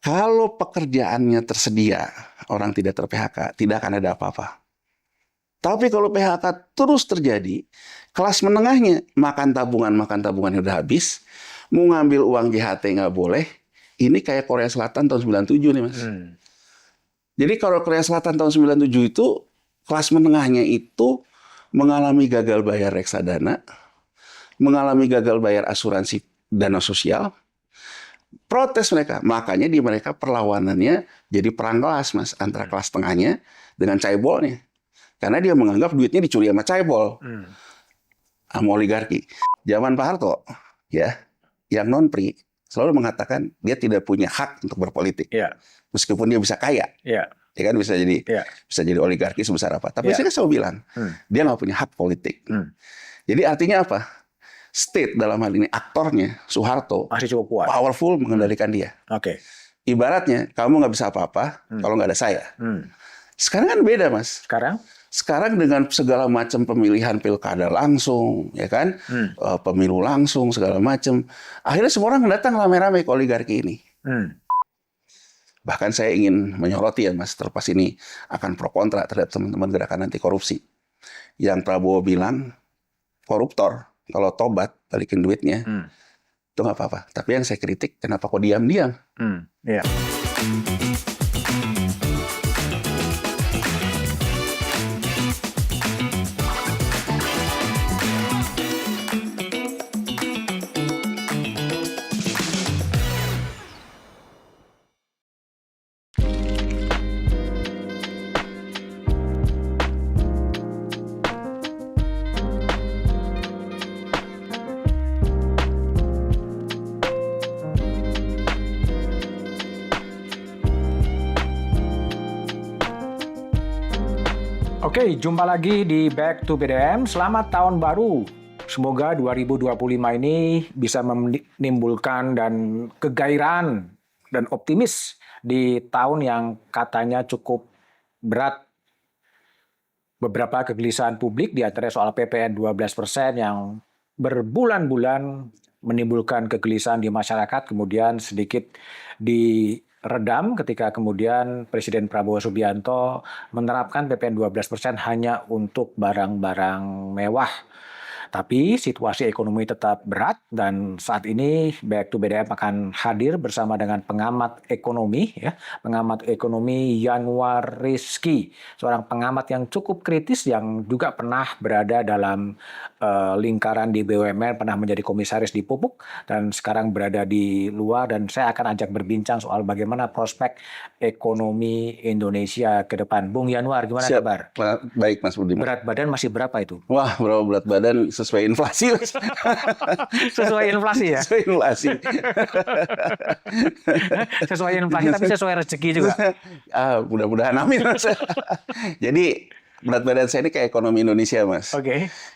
Kalau pekerjaannya tersedia, orang tidak ter-PHK, tidak akan ada apa-apa. Tapi kalau PHK terus terjadi, kelas menengahnya makan tabungan udah habis, mau ngambil uang JHT nggak boleh. Ini kayak Korea Selatan tahun 97 nih, Mas. Jadi kalau Korea Selatan tahun 97 itu, kelas menengahnya itu mengalami gagal bayar reksadana, mengalami gagal bayar asuransi dana sosial, protes mereka. Makanya di mereka perlawanannya jadi perang kelas, Mas, antara kelas tengahnya dengan caibolnya. Karena dia menganggap duitnya dicuri sama caibol, sama oligarki. Zaman Pak Harto, ya, yang non-pri selalu mengatakan dia tidak punya hak untuk berpolitik, meskipun dia bisa kaya, ya kan bisa jadi oligarki sebesar apa. Tapi saya selalu bilang dia nggak punya hak politik. Jadi artinya apa? State dalam hal ini aktornya Soeharto masih cukup kuat, powerful mengendalikan dia. Ibaratnya kamu nggak bisa apa-apa kalau nggak ada saya. Sekarang kan beda, Mas. Sekarang dengan segala macam pemilihan pilkada langsung, ya kan, pemilu langsung segala macam, akhirnya semua orang datang rame-rame ke oligarki ini. Bahkan saya ingin menyoroti ya, Mas, terlepas ini akan pro kontra terhadap teman-teman gerakan anti korupsi. Yang Prabowo bilang koruptor kalau tobat balikin duitnya, itu nggak apa-apa. Tapi yang saya kritik, kenapa kok diam-diam? Oke, jumpa lagi di Back to BDM. Selamat tahun baru. Semoga 2025 ini bisa menimbulkan dan kegairahan dan optimis di tahun yang katanya cukup berat. Beberapa kegelisahan publik di antaranya soal PPN 12% yang berbulan-bulan menimbulkan kegelisahan di masyarakat, kemudian sedikit diredam ketika kemudian Presiden Prabowo Subianto menerapkan PPN 12% hanya untuk barang-barang mewah. Tapi situasi ekonomi tetap berat dan saat ini Back to BDM akan hadir bersama dengan pengamat ekonomi, pengamat ekonomi Yanwar Rizky, seorang pengamat yang cukup kritis yang juga pernah berada dalam lingkaran di BUMN, pernah menjadi komisaris di Pupuk dan sekarang berada di luar, dan saya akan ajak berbincang soal bagaimana prospek ekonomi Indonesia ke depan. Bung Yanwar, gimana kabar? Baik, Mas Budiman. Berat badan masih berapa itu? Wah, berapa berat badan? Sesuai inflasi, Mas. Sesuai inflasi ya? Sesuai inflasi. Sesuai inflasi, tapi sesuai rezeki juga. Mudah-mudahan amin, Mas. Jadi berat badan saya ini kayak ekonomi Indonesia, Mas.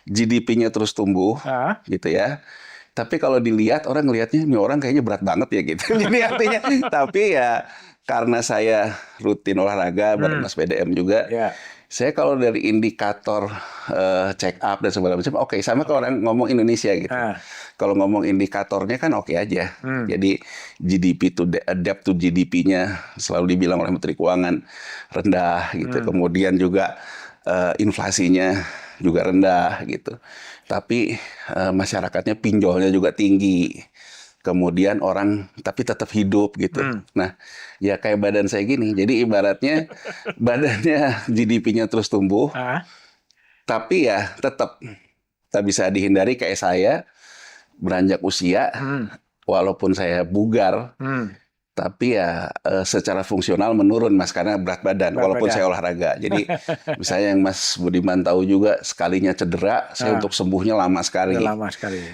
GDP-nya terus tumbuh, gitu ya. Tapi kalau dilihat, orang ngelihatnya, ini orang kayaknya berat banget ya gitu. Jadi artinya, tapi ya karena saya rutin olahraga, bareng Mas BDM juga, saya kalau dari indikator check up dan segala macam, oke, sama kalau orang ngomong Indonesia gitu. Kalau ngomong indikatornya kan oke aja. Jadi GDP to debt to GDP-nya selalu dibilang oleh Menteri Keuangan rendah gitu. Kemudian juga inflasinya juga rendah gitu. Tapi masyarakatnya pinjolnya juga tinggi. Kemudian orang tapi tetap hidup gitu. Nah, ya kayak badan saya gini. Jadi ibaratnya badannya GDP-nya terus tumbuh. Tapi ya tetap tak bisa dihindari kayak saya beranjak usia. Walaupun saya bugar. Tapi ya secara fungsional menurun, Mas, karena berat badan. Walaupun saya olahraga. Jadi misalnya yang Mas Budiman tahu juga, sekalinya cedera, saya untuk sembuhnya lama sekali.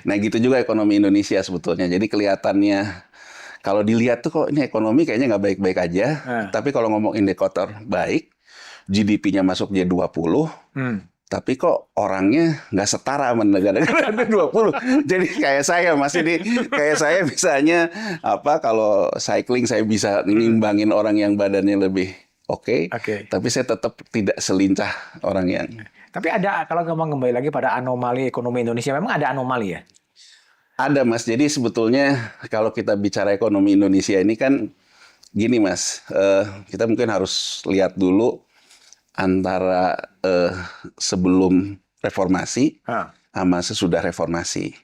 Nah gitu juga ekonomi Indonesia sebetulnya. Jadi kelihatannya, kalau dilihat tuh kok ini ekonomi kayaknya nggak baik-baik aja. Tapi kalau ngomong indikator baik, GDP-nya masuk G20, tapi kok orangnya nggak setara sama negara-negara 20. Jadi kayak saya, Mas, ini kayak saya misalnya kalau cycling saya bisa ngimbangin orang yang badannya lebih oke. Tapi saya tetap tidak selincah orang yang. Tapi ada, kalau ngomong kembali lagi pada anomali ekonomi Indonesia, memang ada anomali ya? Ada, Mas. Jadi sebetulnya kalau kita bicara ekonomi Indonesia ini kan Gini Mas, kita mungkin harus lihat dulu antara sebelum reformasi sama sesudah reformasi.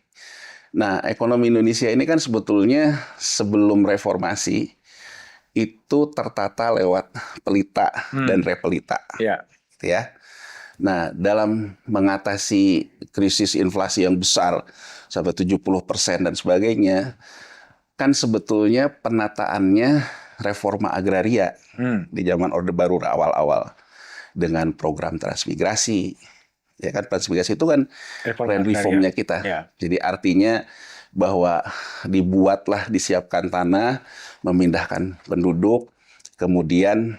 Nah, ekonomi Indonesia ini kan sebetulnya sebelum reformasi itu tertata lewat pelita dan repelita. Gitu ya. Nah, dalam mengatasi krisis inflasi yang besar sampai 70% dan sebagainya, kan sebetulnya penataannya reforma agraria di zaman Orde Baru awal-awal dengan program transmigrasi. Ya kan, transmigrasi itu kan reformnya kita. Jadi artinya bahwa dibuatlah, disiapkan tanah, memindahkan penduduk, kemudian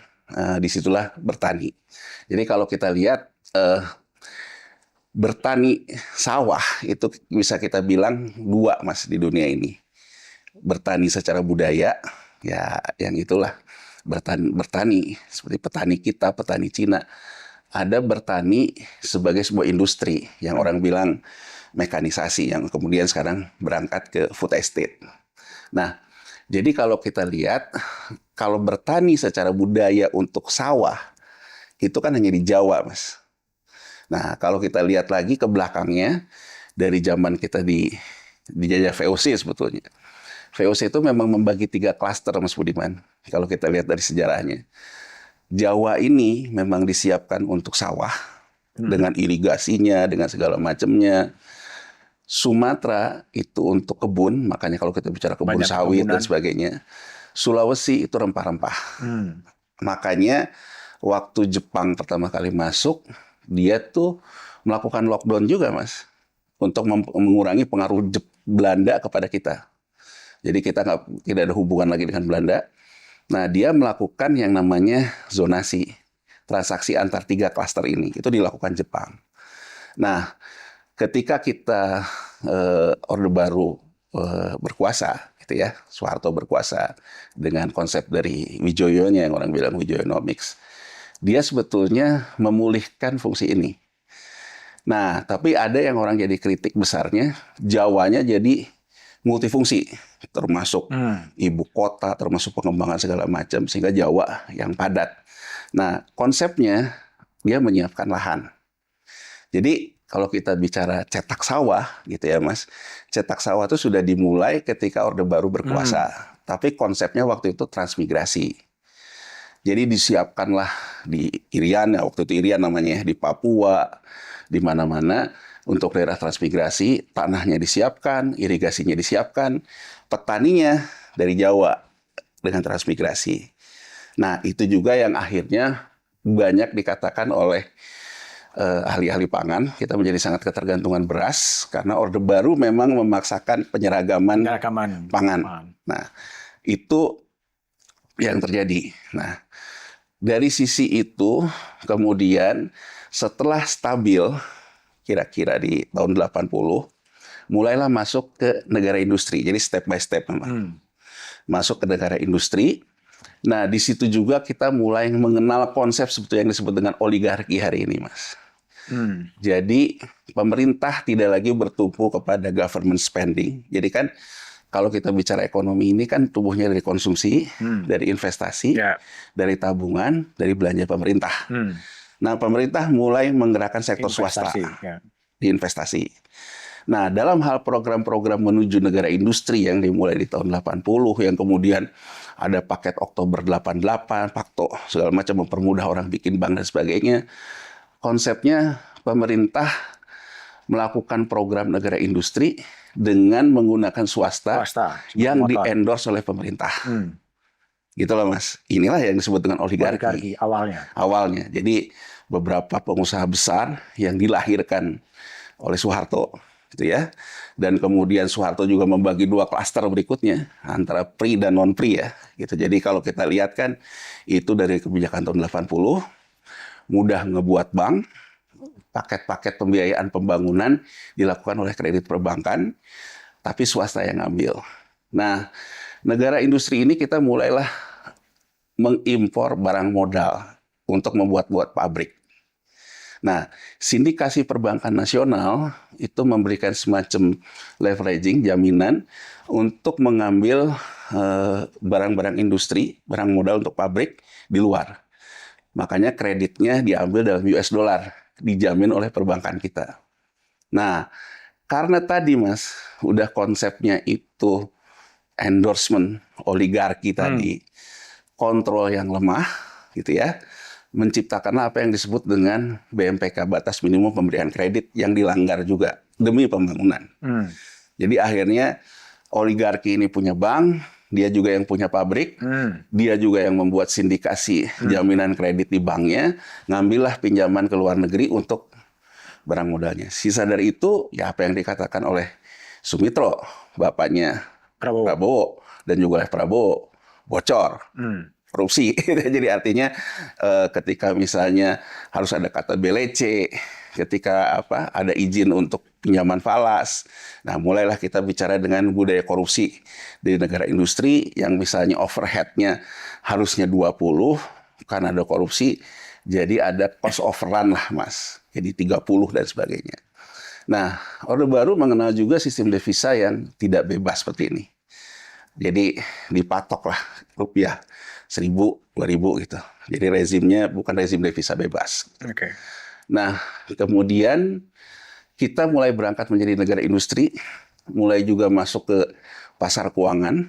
disitulah bertani. Jadi kalau kita lihat bertani sawah itu bisa kita bilang dua Mas di dunia ini. Bertani secara budaya, ya yang itulah bertani seperti petani kita, petani Cina. Ada bertani sebagai sebuah industri yang orang bilang mekanisasi, yang kemudian sekarang berangkat ke food estate. Nah, jadi kalau kita lihat, kalau bertani secara budaya untuk sawah, itu kan hanya di Jawa, Mas. Nah, kalau kita lihat lagi ke belakangnya, dari zaman kita dijajah VOC sebetulnya. VOC itu memang membagi 3 klaster, Mas Budiman. Kalau kita lihat dari sejarahnya. Jawa ini memang disiapkan untuk sawah, dengan irigasinya, dengan segala macamnya. Sumatera itu untuk kebun, makanya kalau kita bicara kebun sawit dan sebagainya. Sulawesi itu rempah-rempah. Makanya waktu Jepang pertama kali masuk, dia tuh melakukan lockdown juga, Mas. Untuk mengurangi pengaruh Belanda kepada kita. Jadi kita tidak ada hubungan lagi dengan Belanda. Nah, dia melakukan yang namanya zonasi, transaksi antar 3 klaster ini. Itu dilakukan Jepang. Nah, ketika kita Orde Baru berkuasa, gitu ya, Soeharto berkuasa dengan konsep dari Wijoyonya yang orang bilang Wijoyonomics, dia sebetulnya memulihkan fungsi ini. Nah, tapi ada yang orang jadi kritik besarnya, Jawanya jadi multifungsi, termasuk ibu kota, termasuk pengembangan segala macam, sehingga Jawa yang padat. Nah, konsepnya dia menyiapkan lahan. Jadi kalau kita bicara cetak sawah, gitu ya Mas, cetak sawah itu sudah dimulai ketika Orde Baru berkuasa. Tapi konsepnya waktu itu transmigrasi. Jadi disiapkanlah di Irian, ya waktu itu Irian namanya, di Papua, di mana-mana, untuk daerah transmigrasi, tanahnya disiapkan, irigasinya disiapkan, petaninya dari Jawa dengan transmigrasi. Nah, itu juga yang akhirnya banyak dikatakan oleh ahli-ahli pangan, kita menjadi sangat ketergantungan beras, karena Orde Baru memang memaksakan penyeragaman pangan. Nah, itu yang terjadi. Nah, dari sisi itu, kemudian setelah stabil, kira-kira di tahun 80, mulailah masuk ke negara industri. Jadi step by step memang. Masuk ke negara industri. Nah, di situ juga kita mulai mengenal konsep sebetulnya yang disebut dengan oligarki hari ini, Mas. Jadi pemerintah tidak lagi bertumpu kepada government spending. Jadi kan kalau kita bicara ekonomi ini kan tumbuhnya dari konsumsi, dari investasi, dari tabungan, dari belanja pemerintah. Nah, pemerintah mulai menggerakkan sektor swasta di investasi. Nah, dalam hal program-program menuju negara industri yang dimulai di tahun 80, yang kemudian ada paket Oktober 88, Pakto, segala macam mempermudah orang bikin bank dan sebagainya. Konsepnya pemerintah melakukan program negara industri dengan menggunakan swasta yang di-endorse oleh pemerintah. Gitu loh Mas. Inilah yang disebut dengan oligarki awalnya. Jadi beberapa pengusaha besar yang dilahirkan oleh Soeharto, gitu ya. Dan kemudian Soeharto juga membagi 2 klaster berikutnya antara pri dan non pri ya. Gitu. Jadi kalau kita lihat kan itu dari kebijakan tahun 80 mudah ngebuat bank, paket-paket pembiayaan pembangunan dilakukan oleh kredit perbankan, tapi swasta yang ngambil. Nah, negara industri ini kita mulailah mengimpor barang modal untuk membuat pabrik. Nah, sindikasi perbankan nasional itu memberikan semacam leveraging, jaminan untuk mengambil barang-barang industri, barang modal untuk pabrik di luar. Makanya kreditnya diambil dalam US dollar, dijamin oleh perbankan kita. Nah, karena tadi Mas, udah konsepnya itu endorsement oligarki tadi, kontrol yang lemah, gitu ya, menciptakanlah apa yang disebut dengan BMPK, batas minimum pemberian kredit, yang dilanggar juga demi pembangunan. Jadi akhirnya oligarki ini punya bank, dia juga yang punya pabrik, dia juga yang membuat sindikasi jaminan kredit di banknya, ngambillah pinjaman ke luar negeri untuk barang modalnya. Sisa dari itu, ya apa yang dikatakan oleh Sumitro, bapaknya Prabowo, dan juga oleh Prabowo, bocor. Korupsi. Jadi artinya ketika misalnya harus ada kata BLC, ketika ada izin untuk pinjaman falas. Nah, mulailah kita bicara dengan budaya korupsi di negara industri yang misalnya overhead-nya harusnya 20 karena ada korupsi, jadi ada cost overrun lah, Mas. Jadi 30 dan sebagainya. Nah, Orde Baru mengenal juga sistem devisa yang tidak bebas seperti ini. Jadi dipatok lah rupiah 1.000, 2.000 gitu. Jadi rezimnya bukan rezim devisa bebas. Nah, kemudian kita mulai berangkat menjadi negara industri, mulai juga masuk ke pasar keuangan.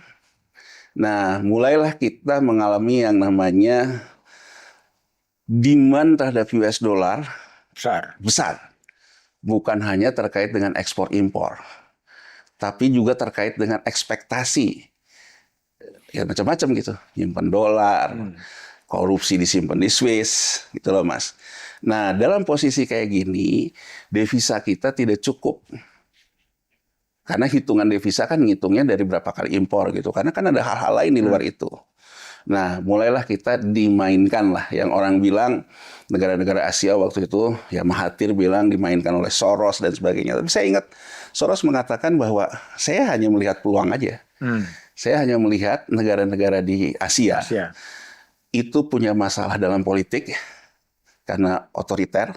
Nah, mulailah kita mengalami yang namanya demand terhadap US dollar besar. Bukan hanya terkait dengan ekspor impor, tapi juga terkait dengan ekspektasi. Ya macam-macam gitu, nyimpan dolar, korupsi disimpan di Swiss, gitu loh Mas. Nah, dalam posisi kayak gini, devisa kita tidak cukup. Karena hitungan devisa kan ngitungnya dari berapa kali impor gitu. Karena kan ada hal-hal lain di luar itu. Nah, mulailah kita dimainkan lah. Yang orang bilang, negara-negara Asia waktu itu, ya Mahathir bilang dimainkan oleh Soros dan sebagainya. Tapi saya ingat, Soros mengatakan bahwa saya hanya melihat peluang aja. Saya hanya melihat negara-negara di Asia itu punya masalah dalam politik karena otoriter.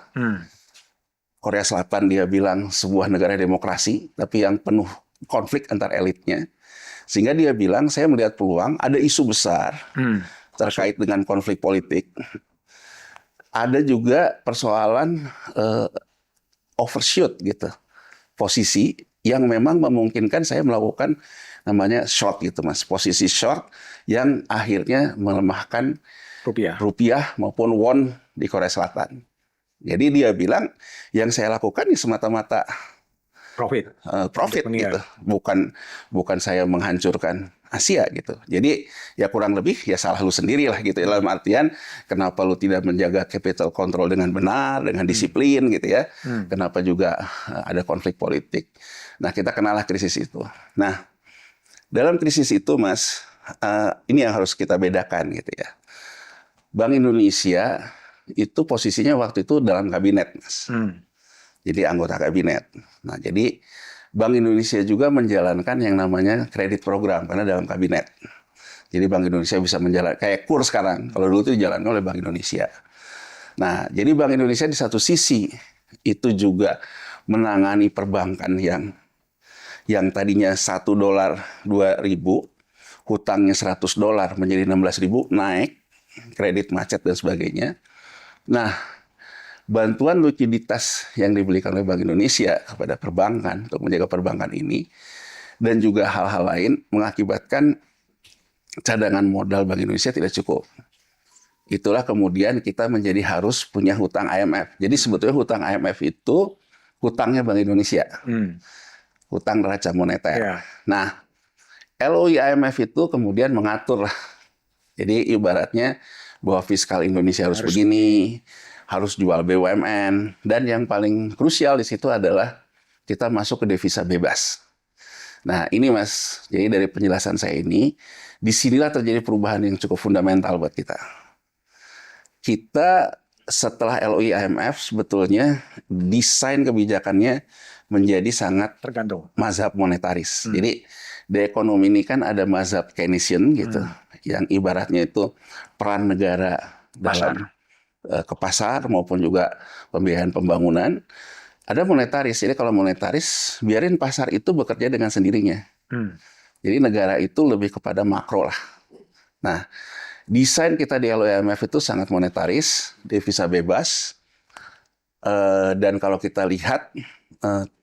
Korea Selatan dia bilang sebuah negara demokrasi, tapi yang penuh konflik antar elitnya. Sehingga dia bilang, saya melihat peluang, ada isu besar terkait dengan konflik politik. Ada juga persoalan overshoot gitu, posisi yang memang memungkinkan saya melakukan namanya short gitu Mas, posisi short yang akhirnya melemahkan rupiah maupun won di Korea Selatan. Jadi dia bilang yang saya lakukan ini semata-mata profit gitu, bukan saya menghancurkan Asia gitu. Jadi ya kurang lebih ya salah lu sendiri lah gitu. Dalam artian kenapa lu tidak menjaga capital control dengan benar, dengan disiplin gitu ya. Kenapa juga ada konflik politik. Nah, kita kenalah krisis itu. Nah, dalam krisis itu Mas, ini yang harus kita bedakan gitu ya. Bank Indonesia itu posisinya waktu itu dalam kabinet, Mas. Jadi anggota kabinet. Nah, jadi Bank Indonesia juga menjalankan yang namanya kredit program karena dalam kabinet. Jadi Bank Indonesia bisa menjalankan kayak KUR sekarang. Kalau dulu itu dijalankan oleh Bank Indonesia. Nah, jadi Bank Indonesia di satu sisi itu juga menangani perbankan yang tadinya $1 2.000, hutangnya $100 menjadi 16.000, naik, kredit macet dan sebagainya. Nah, bantuan likuiditas yang diberikan oleh Bank Indonesia kepada perbankan untuk menjaga perbankan ini dan juga hal-hal lain mengakibatkan cadangan modal Bank Indonesia tidak cukup. Itulah kemudian kita menjadi harus punya hutang IMF. Jadi sebetulnya hutang IMF itu hutangnya Bank Indonesia. Hutang neraca moneter. Nah, LOI IMF itu kemudian mengatur lah. Jadi ibaratnya bahwa fiskal Indonesia harus begini, harus jual BUMN, dan yang paling krusial di situ adalah kita masuk ke devisa bebas. Nah ini Mas, jadi dari penjelasan saya ini, disinilah terjadi perubahan yang cukup fundamental buat kita. Kita setelah LOI IMF sebetulnya desain kebijakannya menjadi sangat tergantung mazhab monetaris. Jadi di ekonomi ini kan ada mazhab Keynesian gitu, yang ibaratnya itu peran negara dalam ke pasar maupun juga pembiayaan pembangunan. Ada monetaris. Jadi kalau monetaris, biarin pasar itu bekerja dengan sendirinya. Jadi negara itu lebih kepada makro lah. Nah, desain kita di LOIMF itu sangat monetaris, devisa bebas. Dan kalau kita lihat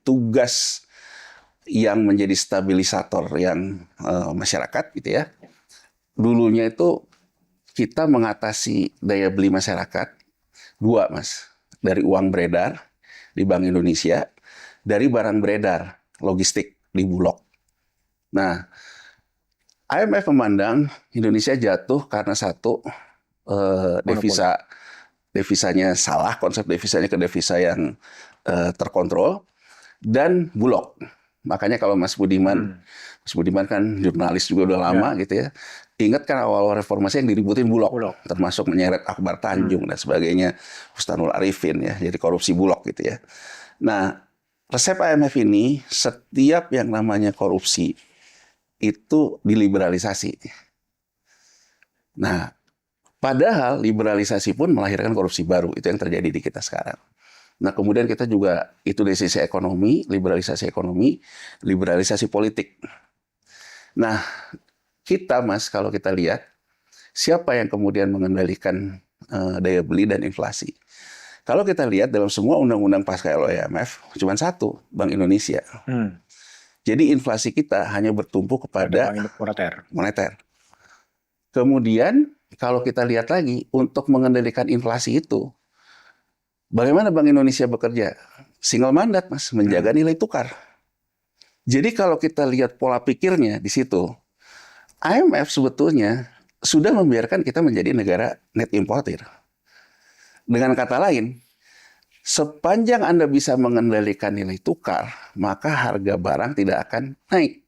tugas yang menjadi stabilisator yang masyarakat gitu ya. Dulunya itu kita mengatasi daya beli masyarakat dua, Mas. Dari uang beredar di Bank Indonesia, dari barang beredar logistik di Bulog. Nah, IMF memandang Indonesia jatuh karena satu devisanya salah, konsep devisanya ke devisa yang terkontrol, dan Bulog. Makanya kalau Mas Budiman kan jurnalis juga udah lama gitu ya. Ingat kan awal-awal reformasi yang diributin Bulog. Termasuk menyeret Akbar Tanjung dan sebagainya, Husnul Arifin ya, jadi korupsi Bulog gitu ya. Nah, resep IMF ini setiap yang namanya korupsi itu diliberalisasi. Nah, padahal liberalisasi pun melahirkan korupsi baru, itu yang terjadi di kita sekarang. Nah, kemudian kita juga itu dari sisi ekonomi, liberalisasi politik. Nah, kita Mas, kalau kita lihat, siapa yang kemudian mengendalikan daya beli dan inflasi? Kalau kita lihat dalam semua undang-undang pasca LOIMF, cuma satu, Bank Indonesia. Jadi inflasi kita hanya bertumpu kepada moneter. Kemudian, kalau kita lihat lagi, untuk mengendalikan inflasi itu, bagaimana Bank Indonesia bekerja? Single mandat, Mas, menjaga nilai tukar. Jadi kalau kita lihat pola pikirnya di situ, IMF sebetulnya sudah membiarkan kita menjadi negara net importer. Dengan kata lain, sepanjang Anda bisa mengendalikan nilai tukar, maka harga barang tidak akan naik.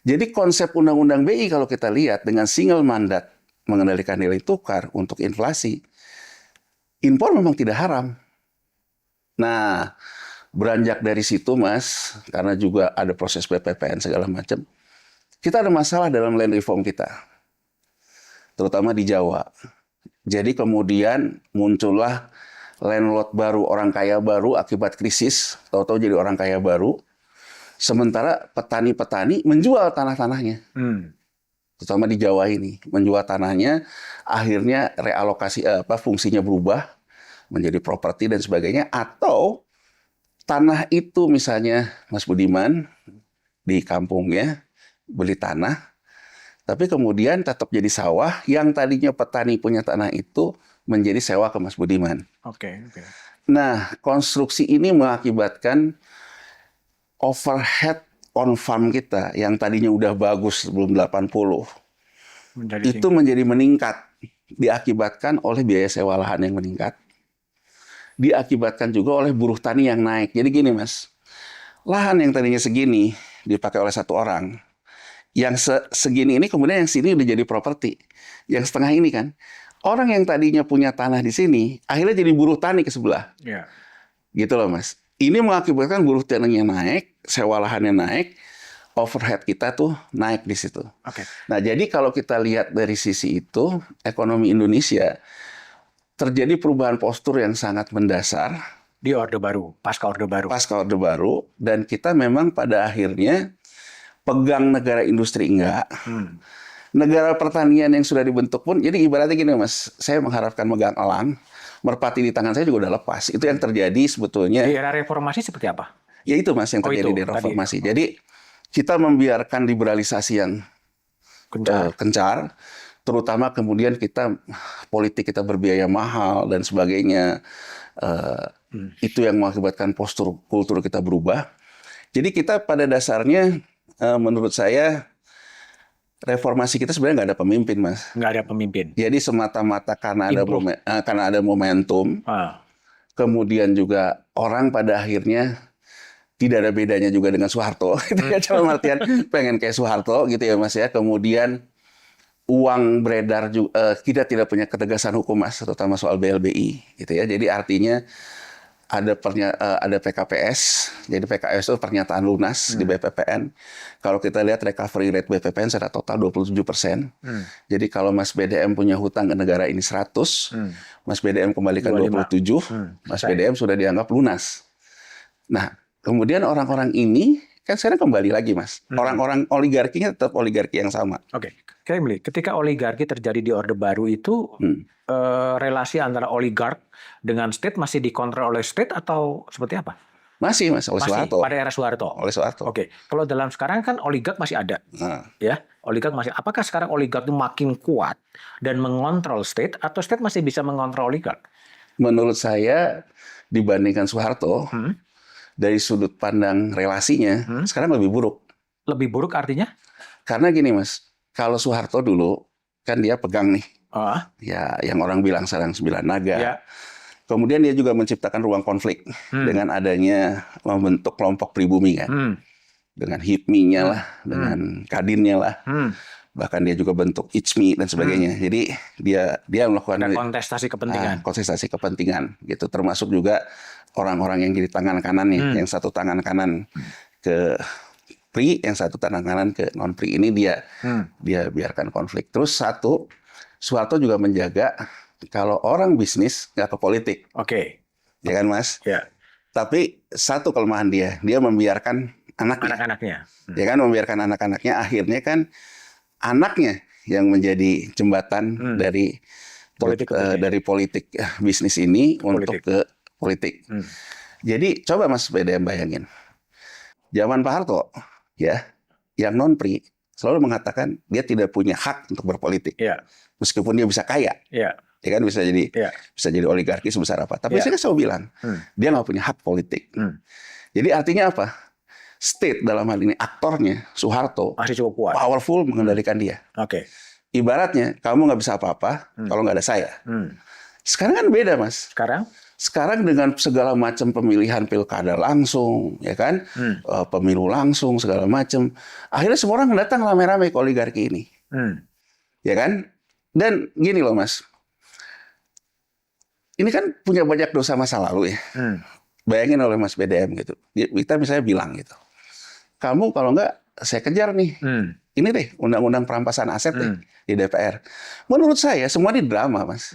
Jadi konsep Undang-Undang BI kalau kita lihat dengan single mandat mengendalikan nilai tukar untuk inflasi, impor memang tidak haram. Nah, beranjak dari situ, Mas, karena juga ada proses PPPN segala macam, kita ada masalah dalam land reform kita, terutama di Jawa. Jadi kemudian muncullah landlord baru, orang kaya baru akibat krisis, tahu-tahu jadi orang kaya baru. Sementara petani-petani menjual tanah-tanahnya, terutama di Jawa ini, menjual tanahnya, akhirnya realokasi fungsinya berubah menjadi properti dan sebagainya, atau tanah itu misalnya Mas Budiman di kampungnya beli tanah, tapi kemudian tetap jadi sawah, yang tadinya petani punya tanah itu menjadi sewa ke Mas Budiman. Nah, konstruksi ini mengakibatkan overhead on farm kita yang tadinya udah bagus sebelum 80 itu menjadi meningkat, diakibatkan oleh biaya sewa lahan yang meningkat, diakibatkan juga oleh buruh tani yang naik. Jadi gini, Mas, lahan yang tadinya segini dipakai oleh satu orang, yang segini ini kemudian yang sini udah jadi properti. Yang setengah ini kan, orang yang tadinya punya tanah di sini, akhirnya jadi buruh tani ke sebelah. Gitu loh, Mas. Ini mengakibatkan buruh taninya naik, sewa lahannya naik, overhead kita tuh naik di situ. Nah, jadi kalau kita lihat dari sisi itu, ekonomi Indonesia terjadi perubahan postur yang sangat mendasar. Di Orde Baru, pasca Orde Baru. Pasca Orde Baru, dan kita memang pada akhirnya pegang negara industri enggak. Negara pertanian yang sudah dibentuk pun, jadi ibaratnya gini, Mas, saya mengharapkan megang elang, merpati di tangan saya juga udah lepas. Itu yang terjadi sebetulnya. Di era reformasi seperti apa? Ya itu, Mas, yang terjadi di reformasi. Jadi kita membiarkan liberalisasi yang kencar, terutama kemudian politik kita berbiaya mahal dan sebagainya. Itu yang mengakibatkan postur kultur kita berubah. Jadi kita pada dasarnya, menurut saya, reformasi kita sebenarnya nggak ada pemimpin, Mas. Nggak ada pemimpin. Jadi semata-mata karena ada momentum, kemudian juga orang pada akhirnya tidak ada bedanya juga dengan Soeharto. Dalam artian pengen kayak Soeharto gitu ya, Mas ya. Kemudian uang beredar juga, kita tidak punya ketegasan hukum, Mas, terutama soal BLBI gitu ya. Jadi artinya ada PKPS. Jadi PKPS itu pernyataan lunas di BPPN. Kalau kita lihat recovery rate BPPN secara total 27%. Jadi kalau Mas BDM punya hutang ke negara ini 100, Mas BDM kembalikan 27, Mas BDM sudah dianggap lunas. Nah, kemudian orang-orang ini kan sekarang kembali lagi, Mas. Orang-orang oligarkinya tetap oligarki yang sama. Oke. Ketika oligarki terjadi di Orde Baru itu, relasi antara oligark dengan state masih dikontrol oleh state atau seperti apa? Masih, Mas, oleh Soeharto. Pada era Soeharto. Oleh Soeharto. Oke. Kalau dalam sekarang kan oligark masih ada. Ya, oligark masih. Apakah sekarang oligark itu makin kuat dan mengontrol state atau state masih bisa mengontrol oligark? Menurut saya dibandingkan Soeharto, dari sudut pandang relasinya, sekarang lebih buruk. Lebih buruk artinya? Karena gini, Mas. Kalau Soeharto dulu, kan dia pegang nih. Ya, yang orang bilang sarang 9 naga. Ya. Kemudian dia juga menciptakan ruang konflik dengan adanya membentuk kelompok pribumi kan. Dengan HIPMI-nya lah, dengan Kadinnya lah. Bahkan dia juga bentuk ICMI dan sebagainya. Jadi dia melakukan kontestasi kepentingan. Kontestasi kepentingan gitu. Termasuk juga orang-orang yang jadi tangan kanannya, yang satu tangan kanan ke PRI, yang satu tangan kanan ke non PRI ini dia biarkan konflik. Terus satu, Soeharto juga menjaga kalau orang bisnis nggak ke politik. Oke. Ya kan, Mas? Ya. Tapi satu kelemahan dia membiarkan anak-anaknya. Ya kan, membiarkan anak-anaknya. Akhirnya kan anaknya yang menjadi jembatan dari politik bisnis ini untuk ke politik. Jadi coba Mas BDM bayangin. Zaman Pak Harto, ya, yang non PRI selalu mengatakan dia tidak punya hak untuk berpolitik, meskipun dia bisa kaya, ya kan, bisa jadi oligarki sebesar apa. Tapi saya selalu bilang dia nggak punya hak politik. Jadi artinya apa? State dalam hal ini aktornya Soeharto masih cukup kuat, powerful mengendalikan dia. Ibaratnya kamu nggak bisa apa-apa kalau nggak ada saya. Sekarang kan beda, Mas. Sekarang dengan segala macam pemilihan pilkada langsung, ya kan, pemilu langsung segala macam, akhirnya semua orang datang rame-rame ke oligarki ini, ya kan? Dan gini loh, Mas, ini kan punya banyak dosa masa lalu ya. Bayangin oleh Mas BDM gitu, kita misalnya bilang gitu, kamu kalau nggak saya kejar nih, ini deh undang-undang perampasan aset deh di DPR. Menurut saya semua ini drama, Mas.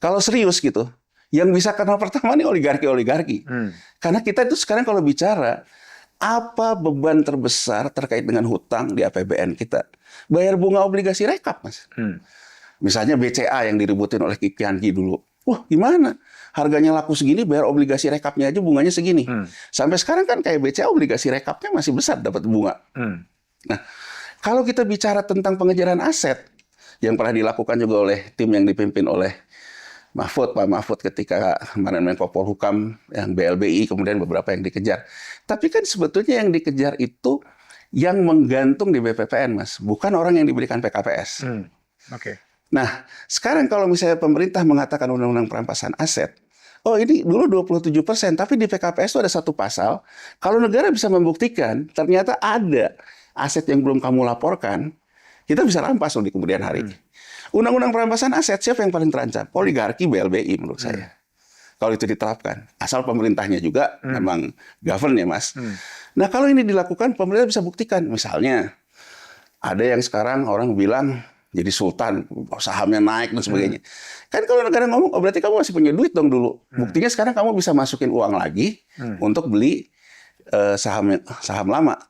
Kalau serius gitu, yang bisa kena pertama nih oligarki. Karena kita itu sekarang kalau bicara, apa beban terbesar terkait dengan hutang di APBN kita? Bayar bunga obligasi rekap, Mas. Misalnya BCA yang diributin oleh Kikianki dulu. Wah, gimana? Harganya laku segini, bayar obligasi rekapnya aja bunganya segini. Sampai sekarang kan kayak BCA obligasi rekapnya masih besar dapat bunga. Nah, kalau kita bicara tentang pengejaran aset, yang pernah dilakukan juga oleh tim yang dipimpin oleh Pak Mahfud ketika kemarin Menko Polhukam, yang BLBI, kemudian beberapa yang dikejar. Tapi kan sebetulnya yang dikejar itu yang menggantung di BPPN, Mas. Bukan orang yang diberikan PKPS. Nah, sekarang kalau misalnya pemerintah mengatakan undang-undang perampasan aset, oh ini dulu 27%, tapi di PKPS itu ada satu pasal, kalau negara bisa membuktikan ternyata ada aset yang belum kamu laporkan, kita bisa rampas loh di kemudian hari. Undang-undang perampasan aset, siapa yang paling terancam? Oligarki, BLBI menurut saya. Kalau itu diterapkan. Asal pemerintahnya juga memang govern ya, Mas. Nah, kalau ini dilakukan, pemerintah bisa buktikan. Misalnya, ada yang sekarang orang bilang jadi sultan, sahamnya naik dan sebagainya. Kan kalau negara ngomong, oh berarti kamu masih punya duit dong dulu. Buktinya sekarang kamu bisa masukin uang lagi untuk beli saham lama.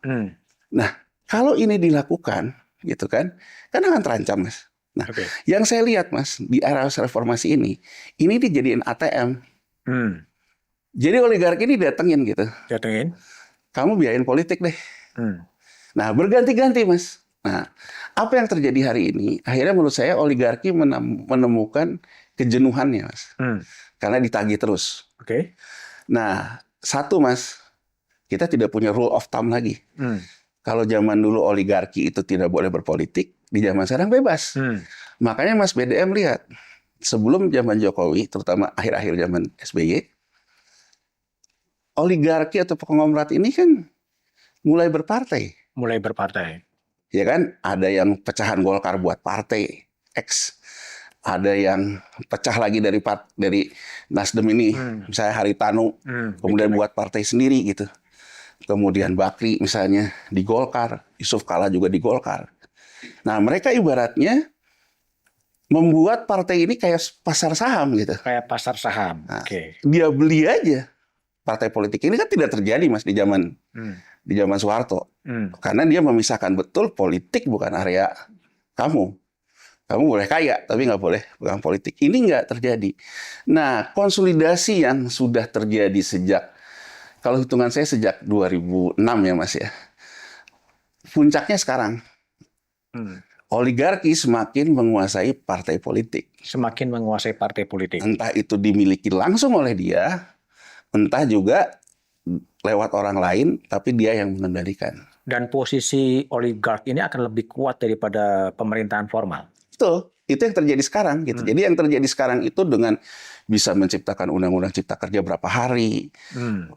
Nah, kalau ini dilakukan, gitu kan akan terancam, Mas. Nah, yang saya lihat, Mas, di era reformasi ini dijadiin ATM. Jadi oligarki ini datengin gitu. Kamu biayain politik deh. Nah, berganti-ganti, Mas. Nah, apa yang terjadi hari ini? Akhirnya menurut saya oligarki menemukan kejenuhannya, Mas. Karena ditagih terus. Nah, satu, Mas, kita tidak punya rule of thumb lagi. Kalau zaman dulu oligarki itu tidak boleh berpolitik, di zaman sekarang bebas. Makanya Mas BDM lihat, sebelum zaman Jokowi, terutama akhir-akhir zaman SBY, oligarki atau konglomerat ini kan mulai berpartai. Ya kan? Ada yang pecahan Golkar buat partai X. ada yang pecah lagi dari Nasdem ini, misalnya Haritanu, kemudian buat partai sendiri gitu. Kemudian Bakri misalnya di Golkar, Yusuf Kala juga di Golkar. Nah, mereka ibaratnya membuat partai ini kayak pasar saham gitu. Kayak pasar saham. Nah, dia beli aja. Partai politik ini kan tidak terjadi, Mas, di zaman Soeharto. Karena dia memisahkan betul politik bukan area kamu. Kamu boleh kaya, tapi nggak boleh pegang politik. Ini nggak terjadi. Nah, konsolidasi yang sudah terjadi sejak, kalau hitungan saya sejak 2006 ya, Mas ya. Puncaknya sekarang. Oligarki semakin menguasai partai politik. Semakin menguasai partai politik. Entah itu dimiliki langsung oleh dia, entah juga lewat orang lain, tapi dia yang mengendalikan. Dan posisi oligark ini akan lebih kuat daripada pemerintahan formal. Itu yang terjadi sekarang gitu. Jadi yang terjadi sekarang itu dengan bisa menciptakan undang-undang cipta kerja berapa hari,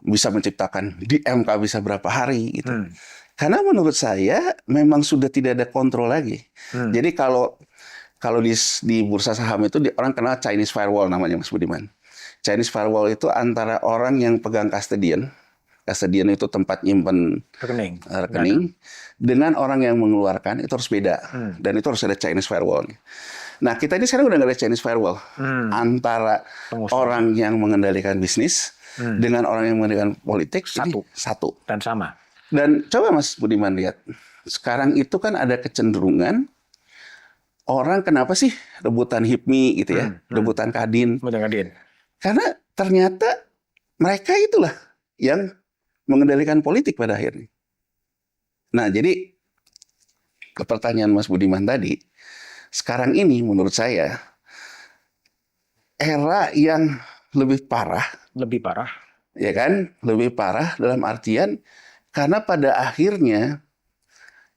bisa menciptakan di MK bisa berapa hari gitu. Karena menurut saya memang sudah tidak ada kontrol lagi. Jadi kalau di bursa saham itu orang kenal Chinese firewall namanya, Mas Budiman. Chinese firewall itu antara orang yang pegang custodian itu tempat nyimpen rekening, dengan orang yang mengeluarkan itu harus beda. Dan itu harus ada Chinese firewall. Nah, kita ini sekarang udah nggak ada Chinese firewall antara orang yang mengendalikan bisnis dengan orang yang mengendalikan politik. Satu dan sama. Dan coba Mas Budiman lihat, sekarang itu kan ada kecenderungan orang kenapa sih rebutan HIPMI gitu ya, rebutan Kadin. Karena ternyata mereka itulah yang mengendalikan politik pada akhirnya. Nah, jadi ke pertanyaan Mas Budiman tadi, sekarang ini menurut saya era yang lebih parah, ya kan? Lebih parah dalam artian karena pada akhirnya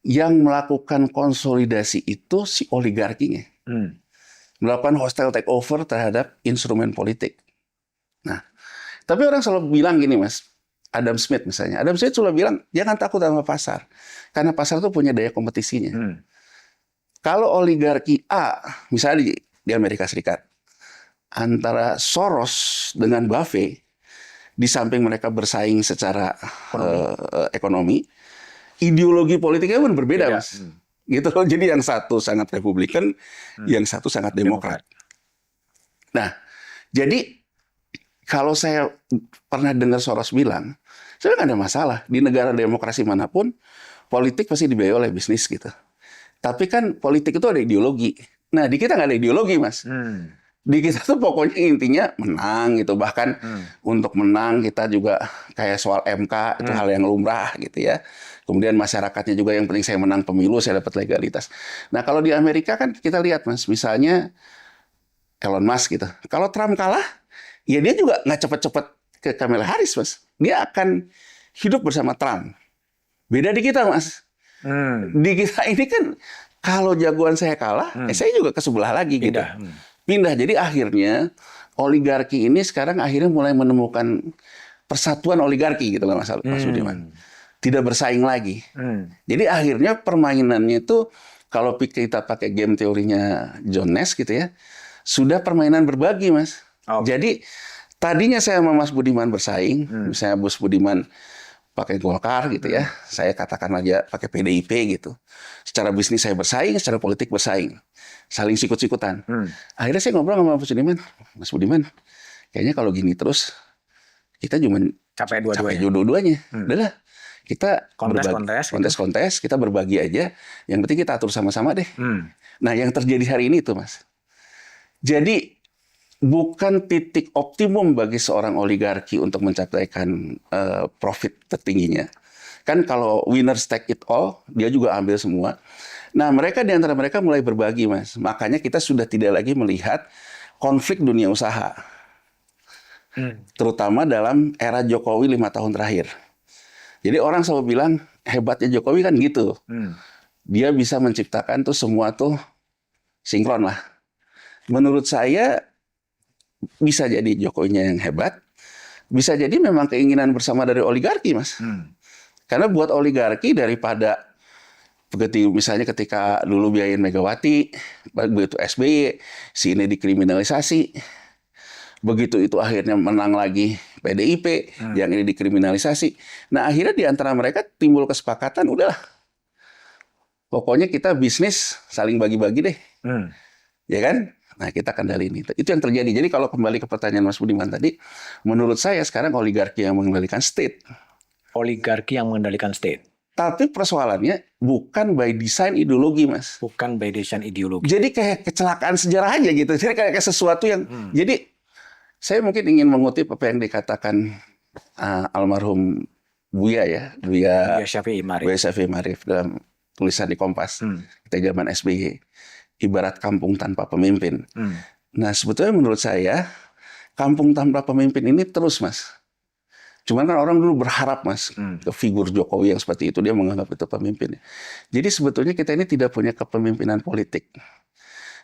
yang melakukan konsolidasi itu si oligarkinya. Melakukan hostile takeover terhadap instrumen politik. Nah, tapi orang selalu bilang gini, Mas. Adam Smith misalnya. Adam Smith selalu bilang, jangan takut sama pasar. Karena pasar itu punya daya kompetisinya. Kalau oligarki A, misalnya di Amerika Serikat, antara Soros dengan Buffett, di samping mereka bersaing secara ekonomi, ideologi politiknya pun berbeda, Mas. Gitu. Jadi yang satu sangat Republikan, yang satu sangat Demokrat. Nah, jadi kalau saya pernah dengar Soros bilang, saya nggak ada masalah di negara demokrasi manapun, politik pasti dibiayai oleh bisnis gitu. Tapi kan politik itu ada ideologi. Nah, di kita nggak ada ideologi, Mas. Di kita tuh pokoknya intinya menang gitu. Bahkan untuk menang kita juga kayak soal MK itu hal yang lumrah gitu ya. Kemudian masyarakatnya juga yang penting saya menang pemilu, saya dapat legalitas. Nah, kalau di Amerika kan kita lihat, Mas, misalnya Elon Musk gitu. Kalau Trump kalah, ya dia juga nggak cepet-cepet ke Kamala Harris, Mas. Dia akan hidup bersama Trump. Beda di kita, Mas. Di kita ini kan kalau jagoan saya kalah, saya juga ke sebelah lagi gitu. Pindah. Jadi akhirnya oligarki ini sekarang akhirnya mulai menemukan persatuan oligarki gitu lah, Mas Budiman. Tidak bersaing lagi. Jadi akhirnya permainannya itu kalau kita pakai game teorinya John Nash gitu ya, sudah permainan berbagi, Mas. Jadi tadinya saya sama Mas Budiman bersaing, misalnya Bos Budiman pakai Golkar gitu ya, saya katakan aja pakai PDIP gitu. Secara bisnis saya bersaing, secara politik bersaing, saling sikut-sikutan. Akhirnya saya ngobrol sama Mas Budiman, kayaknya kalau gini terus kita cuma capek dua-duanya. Udahlah, kita kontes, kita berbagi aja. Yang penting kita atur sama-sama deh. Nah, yang terjadi hari ini itu, Mas. Jadi bukan titik optimum bagi seorang oligarki untuk mencapaikan profit tertingginya. Kan kalau winners take it all, dia juga ambil semua. Nah, di antara mereka mulai berbagi, Mas. Makanya kita sudah tidak lagi melihat konflik dunia usaha. Terutama dalam era Jokowi 5 tahun terakhir. Jadi orang selalu bilang, hebatnya Jokowi kan gitu. Dia bisa menciptakan tuh semua tuh sinkron lah. Menurut saya, bisa jadi Jokowinya yang hebat, bisa jadi memang keinginan bersama dari oligarki, Mas. Karena buat oligarki daripada Begitu misalnya ketika dulu biayain Megawati, begitu SBY, si ini dikriminalisasi. Begitu itu akhirnya menang lagi PDIP, yang ini dikriminalisasi. Nah akhirnya di antara mereka timbul kesepakatan, udahlah. Pokoknya kita bisnis saling bagi-bagi deh. Ya kan? Nah kita kendali ini. Itu yang terjadi. Jadi kalau kembali ke pertanyaan Mas Budiman tadi, menurut saya sekarang oligarki yang mengendalikan state. Oligarki yang mengendalikan state. Tapi persoalannya bukan by design ideologi, Mas. Bukan by design ideologi. Jadi kayak kecelakaan sejarah aja gitu. Jadi kayak sesuatu yang... Jadi saya mungkin ingin mengutip apa yang dikatakan almarhum Buya ya. Buya Syafi'i Ma'arif dalam tulisan di Kompas. Kita zaman SBY. Ibarat kampung tanpa pemimpin. Nah sebetulnya menurut saya, kampung tanpa pemimpin ini terus, Mas. Cuman kan orang dulu berharap, Mas, ke figur Jokowi yang seperti itu, dia menganggap itu pemimpin. Jadi sebetulnya kita ini tidak punya kepemimpinan politik.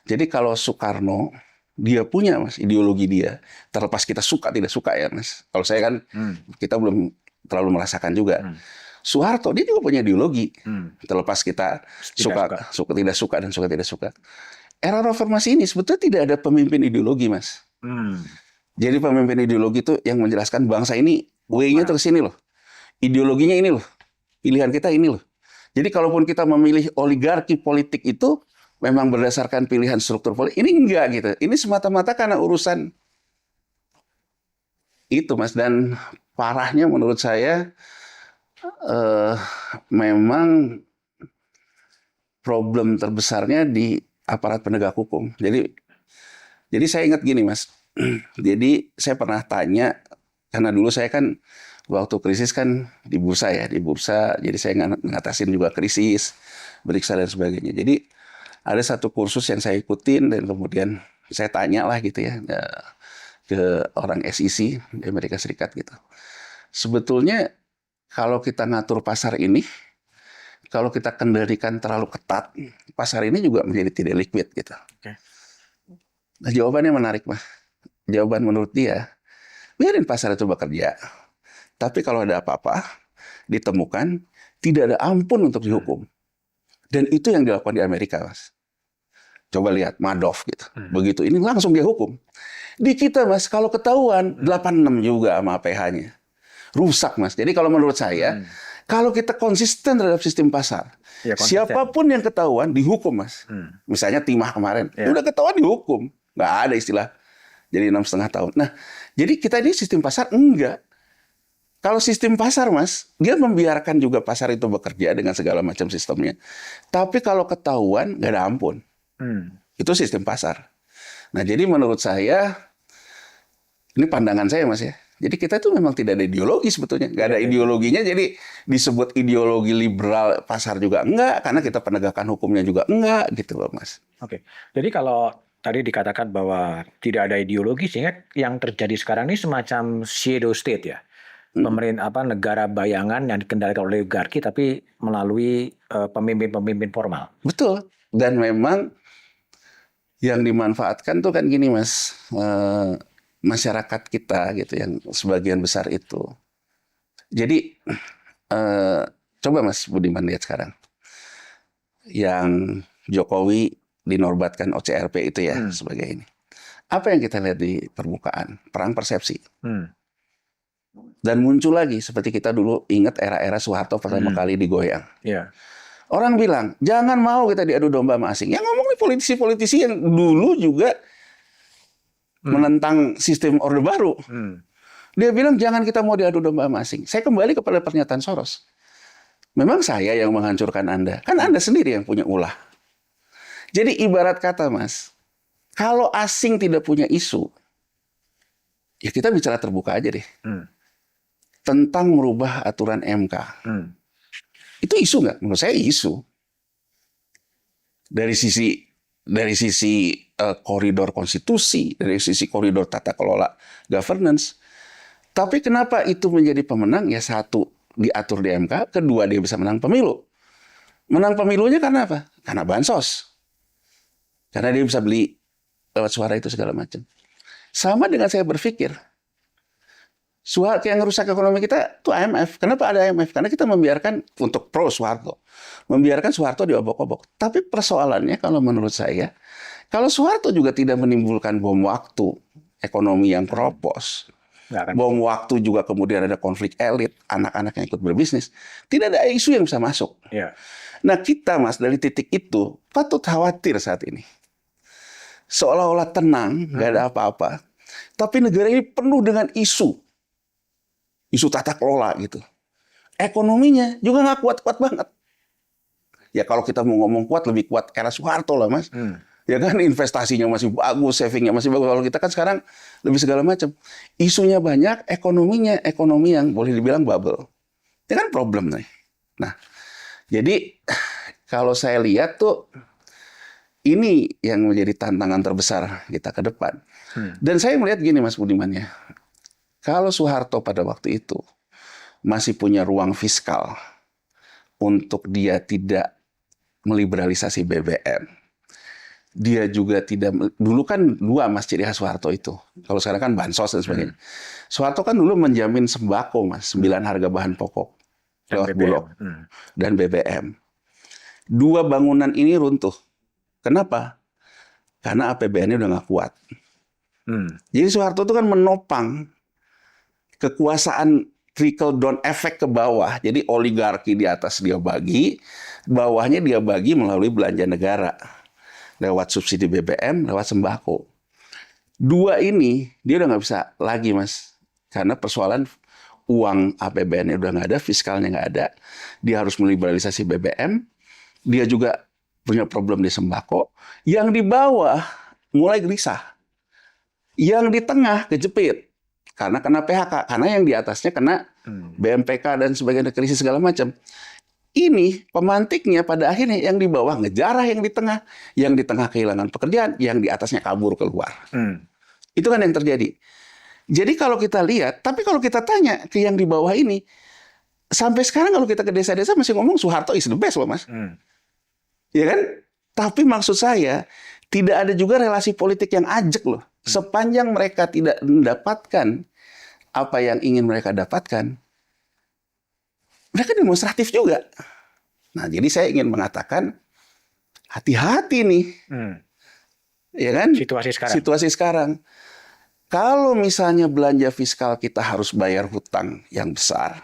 Jadi kalau Soekarno, dia punya, Mas, ideologi dia. Terlepas kita suka tidak suka ya, Mas. Kalau saya kan, kita belum terlalu merasakan juga. Soeharto, dia juga punya ideologi. Terlepas kita tidak suka dan suka tidak suka. Era reformasi ini sebetulnya tidak ada pemimpin ideologi, Mas. Jadi pemimpin ideologi itu yang menjelaskan bangsa ini way-nya tuh ke sini loh. Ideologinya ini loh. Pilihan kita ini loh. Jadi kalaupun kita memilih oligarki politik itu memang berdasarkan pilihan struktur politik, ini enggak gitu. Ini semata-mata karena urusan itu, Mas. Dan parahnya menurut saya memang problem terbesarnya di aparat penegak hukum. Jadi saya ingat gini, Mas. Jadi saya pernah tanya, karena dulu saya kan waktu krisis kan di bursa ya, jadi saya ngatasin juga krisis, beriksa dan sebagainya. Jadi ada satu kursus yang saya ikutin dan kemudian saya tanya lah gitu ya ke orang SEC di Amerika Serikat gitu. Sebetulnya kalau kita ngatur pasar ini, kalau kita kendalikan terlalu ketat, pasar ini juga menjadi tidak liquid gitu. Nah jawabannya menarik, Mas. Jawaban menurut dia, biarin pasar itu bekerja. Tapi kalau ada apa-apa, ditemukan, tidak ada ampun untuk dihukum. Dan itu yang dilakukan di Amerika, Mas. Coba lihat, Madoff gitu. Begitu, ini langsung dia hukum. Di kita, Mas, kalau ketahuan, 86 juga sama PH-nya. Rusak, Mas. Jadi kalau menurut saya, kalau kita konsisten terhadap sistem pasar, siapapun yang ketahuan, dihukum, Mas. Misalnya Timah kemarin, udah ketahuan dihukum. Nggak ada istilah. Jadi 6,5 tahun. Nah, jadi kita ini sistem pasar enggak. Kalau sistem pasar, Mas, dia membiarkan juga pasar itu bekerja dengan segala macam sistemnya. Tapi kalau ketahuan, nggak ada ampun. Itu sistem pasar. Nah, jadi menurut saya, ini pandangan saya, Mas ya. Jadi kita itu memang tidak ada ideologi sebetulnya. Nggak ada ideologinya, jadi disebut ideologi liberal pasar juga enggak, karena kita penegakan hukumnya juga enggak, gitu loh, Mas. Oke. Jadi kalau tadi dikatakan bahwa tidak ada ideologi, sehingga yang terjadi sekarang ini semacam shadow state ya. Pemerintah negara bayangan yang dikendalikan oleh oligarki tapi melalui pemimpin-pemimpin formal. Betul. Dan memang yang dimanfaatkan tuh kan gini, Mas, masyarakat kita gitu yang sebagian besar itu. Jadi coba Mas Budiman lihat sekarang. Yang Jokowi dinorbatkan OCRP itu ya sebagai ini. Apa yang kita lihat di permukaan? Perang persepsi. Dan muncul lagi seperti kita dulu ingat era-era Soeharto pertama kali digoyang. Orang bilang jangan mau kita diadu domba sama asing. Yang ngomong nih politisi-politisi yang dulu juga menentang sistem Orde Baru. Dia bilang jangan kita mau diadu domba sama asing. Saya kembali kepada pernyataan Soros. Memang saya yang menghancurkan Anda. Kan Anda sendiri yang punya ulah. Jadi ibarat kata, Mas, kalau asing tidak punya isu, ya kita bicara terbuka aja deh. Tentang merubah aturan MK. Itu isu nggak? Menurut saya isu. Dari sisi koridor konstitusi, dari sisi koridor tata kelola governance. Tapi kenapa itu menjadi pemenang? Ya satu, diatur di MK. Kedua, dia bisa menang pemilu. Menang pemilunya karena apa? Karena bansos. Karena dia bisa beli lewat suara itu segala macam. Sama dengan saya berpikir, Yang ngerusak ekonomi kita itu IMF. Kenapa ada IMF? Karena kita membiarkan, untuk pro Soeharto, membiarkan Soeharto diobok-obok. Tapi persoalannya kalau menurut saya, kalau Soeharto juga tidak menimbulkan bom waktu ekonomi yang keropos, bom waktu juga kemudian ada konflik elit, anak-anak yang ikut berbisnis, tidak ada isu yang bisa masuk. Ya. Nah kita, Mas, dari titik itu patut khawatir saat ini. Seolah-olah tenang, nggak ada apa-apa. Tapi negara ini penuh dengan isu tata kelola gitu. Ekonominya juga nggak kuat-kuat banget. Ya kalau kita mau ngomong kuat, lebih kuat era Soeharto lah, Mas. Ya kan, investasinya masih bagus, savingnya masih bagus. Kalau kita kan sekarang lebih segala macam. Isunya banyak, ekonominya ekonomi yang boleh dibilang bubble. Itu kan problem nih. Nah, jadi kalau saya lihat tuh, ini yang menjadi tantangan terbesar kita ke depan. Dan saya melihat gini, Mas Budiman ya. Kalau Soeharto pada waktu itu masih punya ruang fiskal untuk dia tidak meliberalisasi BBM, dia juga tidak, dulu kan dua, Mas, ciri khas Soeharto itu. Kalau sekarang kan bansos dan sebagainya. Soeharto kan dulu menjamin sembako, Mas, 9 harga bahan pokok lewat Bulog dan BBM. Dua bangunan ini runtuh. Kenapa? Karena APBN-nya udah nggak kuat. Jadi Soeharto itu kan menopang kekuasaan trickle down efek ke bawah. Jadi oligarki di atas dia bagi, bawahnya dia bagi melalui belanja negara. Lewat subsidi BBM, lewat sembako. Dua ini dia udah nggak bisa lagi, Mas. Karena persoalan uang APBN-nya udah nggak ada, fiskalnya nggak ada. Dia harus meliberalisasi BBM. Dia juga punya problem di sembako. Yang di bawah mulai gelisah. Yang di tengah kejepit. Karena kena PHK, karena yang di atasnya kena BMPK dan sebagainya, krisis segala macam. Ini pemantiknya pada akhirnya yang di bawah ngejarah yang di tengah kehilangan pekerjaan, yang di atasnya kabur keluar. Itu kan yang terjadi. Jadi kalau kita lihat, tapi kalau kita tanya ke yang di bawah ini, sampai sekarang kalau kita ke desa-desa masih ngomong Soeharto is the best loh, Mas. Ya kan? Tapi maksud saya, tidak ada juga relasi politik yang ajak loh. Sepanjang mereka tidak mendapatkan apa yang ingin mereka dapatkan, mereka demonstratif juga. Nah, jadi saya ingin mengatakan, hati-hati nih. Ya kan? Situasi sekarang. Kalau misalnya belanja fiskal kita harus bayar hutang yang besar,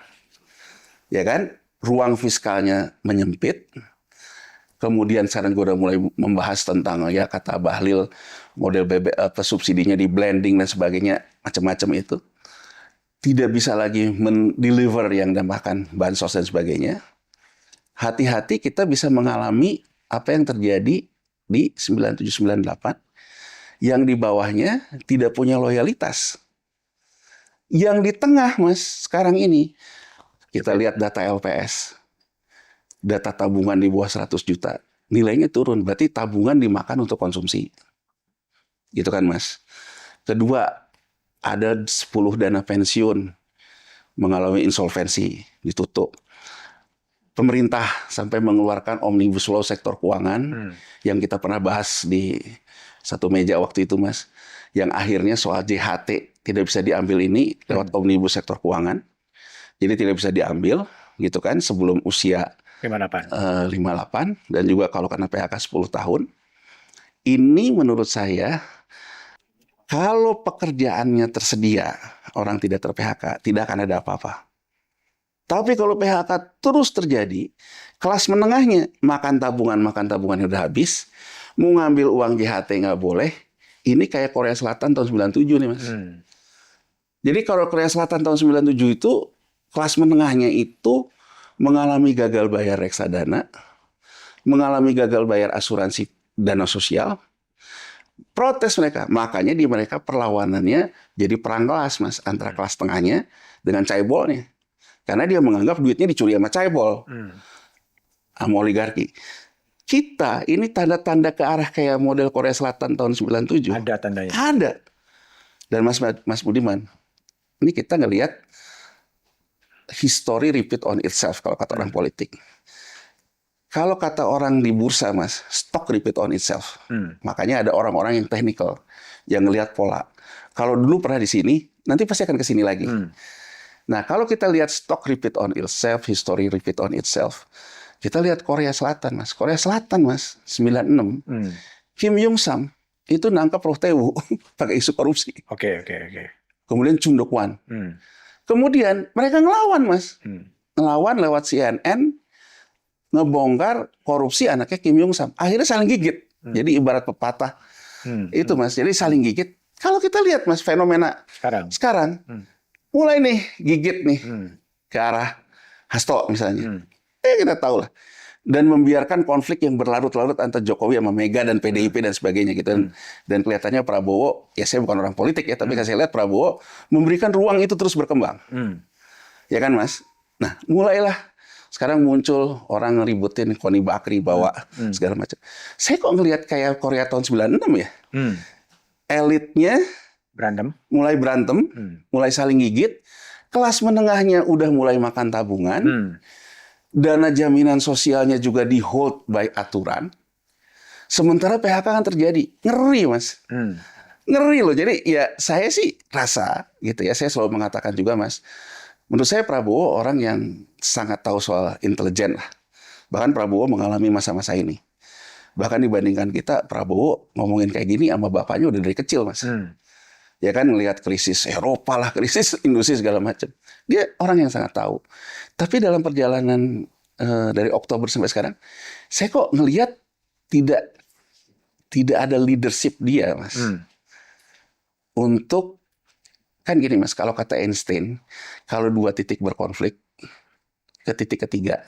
ya kan? Ruang fiskalnya menyempit. Kemudian sekarang gue udah mulai membahas tentang, ya kata Bahlil, model subsidinya di blending dan sebagainya, macam-macam itu. Tidak bisa lagi mendeliver yang dinamakan bansos dan sebagainya. Hati-hati kita bisa mengalami apa yang terjadi di 97-98. Yang di bawahnya tidak punya loyalitas. Yang di tengah, Mas, sekarang ini, kita lihat data LPS. Data tabungan di bawah 100 juta, nilainya turun. Berarti tabungan dimakan untuk konsumsi. Gitu kan, Mas. Kedua, ada 10 dana pensiun mengalami insolvensi, ditutup. Pemerintah sampai mengeluarkan Omnibus Law sektor keuangan yang kita pernah bahas di satu meja waktu itu, Mas. Yang akhirnya soal JHT tidak bisa diambil ini lewat Omnibus sektor keuangan. Jadi tidak bisa diambil, gitu kan, sebelum usia 58 dan juga kalau kena PHK 10 tahun. Ini menurut saya, kalau pekerjaannya tersedia, orang tidak ter-PHK, tidak akan ada apa-apa. Tapi kalau PHK terus terjadi, kelas menengahnya makan tabungan udah habis, mau ngambil uang JHT nggak boleh. Ini kayak Korea Selatan tahun 97 nih, Mas. Jadi kalau Korea Selatan tahun 97 itu, kelas menengahnya itu mengalami gagal bayar reksadana, mengalami gagal bayar asuransi dana sosial, protes mereka. Makanya di mereka perlawanannya jadi perang kelas, Mas, antara kelas tengahnya dengan caibolnya. Karena dia menganggap duitnya dicuri sama caibol, sama oligarki. Kita ini tanda-tanda ke arah kayak model Korea Selatan tahun 97. Ada tandanya. Ada. Dan Mas Budiman, ini kita ngelihat history repeat on itself kalau kata orang politik. Kalau kata orang di bursa, Mas, stock repeat on itself. Makanya ada orang-orang yang technical, yang ngelihat pola. Kalau dulu pernah di sini, nanti pasti akan ke sini lagi. Nah, kalau kita lihat stock repeat on itself, history repeat on itself, kita lihat Korea Selatan, Mas. Korea Selatan, Mas, 96. Kim Yung Sam itu nangkap Roh Tae-woo pakai isu korupsi. Oke. Kemudian Chun Dok-wan. Kemudian mereka ngelawan, Mas. Ngelawan lewat CNN, ngebongkar korupsi anaknya Kim Yung Sam. Akhirnya saling gigit. Jadi ibarat pepatah. Itu, Mas. Jadi saling gigit. Kalau kita lihat, Mas, fenomena sekarang mulai nih gigit nih ke arah Hasto misalnya. Kita tahu lah. Dan membiarkan konflik yang berlarut-larut antara Jokowi sama Mega dan PDIP dan sebagainya gitu. Dan kelihatannya Prabowo, ya saya bukan orang politik ya, tapi saya lihat Prabowo memberikan ruang itu terus berkembang. Ya kan, Mas? Nah, mulailah sekarang muncul orang ngeributin Koni Bakri bawa segala macam. Saya kok ngelihat kayak Korea tahun 96 ya. Elitnya mulai berantem, mulai saling gigit, kelas menengahnya udah mulai makan tabungan, dana jaminan sosialnya juga di hold by aturan, sementara PHK kan terjadi. Ngeri, Mas. Ngeri loh. Jadi ya saya sih rasa gitu ya, saya selalu mengatakan juga, Mas, menurut saya Prabowo orang yang sangat tahu soal intelijen lah. Bahkan Prabowo mengalami masa-masa ini. Bahkan dibandingkan kita, Prabowo ngomongin kayak gini sama bapaknya udah dari kecil, Mas. Ya kan, ngelihat krisis Eropa lah, krisis industri segala macam. Dia orang yang sangat tahu. Tapi dalam perjalanan dari Oktober sampai sekarang, saya kok ngelihat tidak ada leadership dia, Mas. Untuk, kan gini, Mas, kalau kata Einstein, kalau dua titik berkonflik, ke titik ketiga,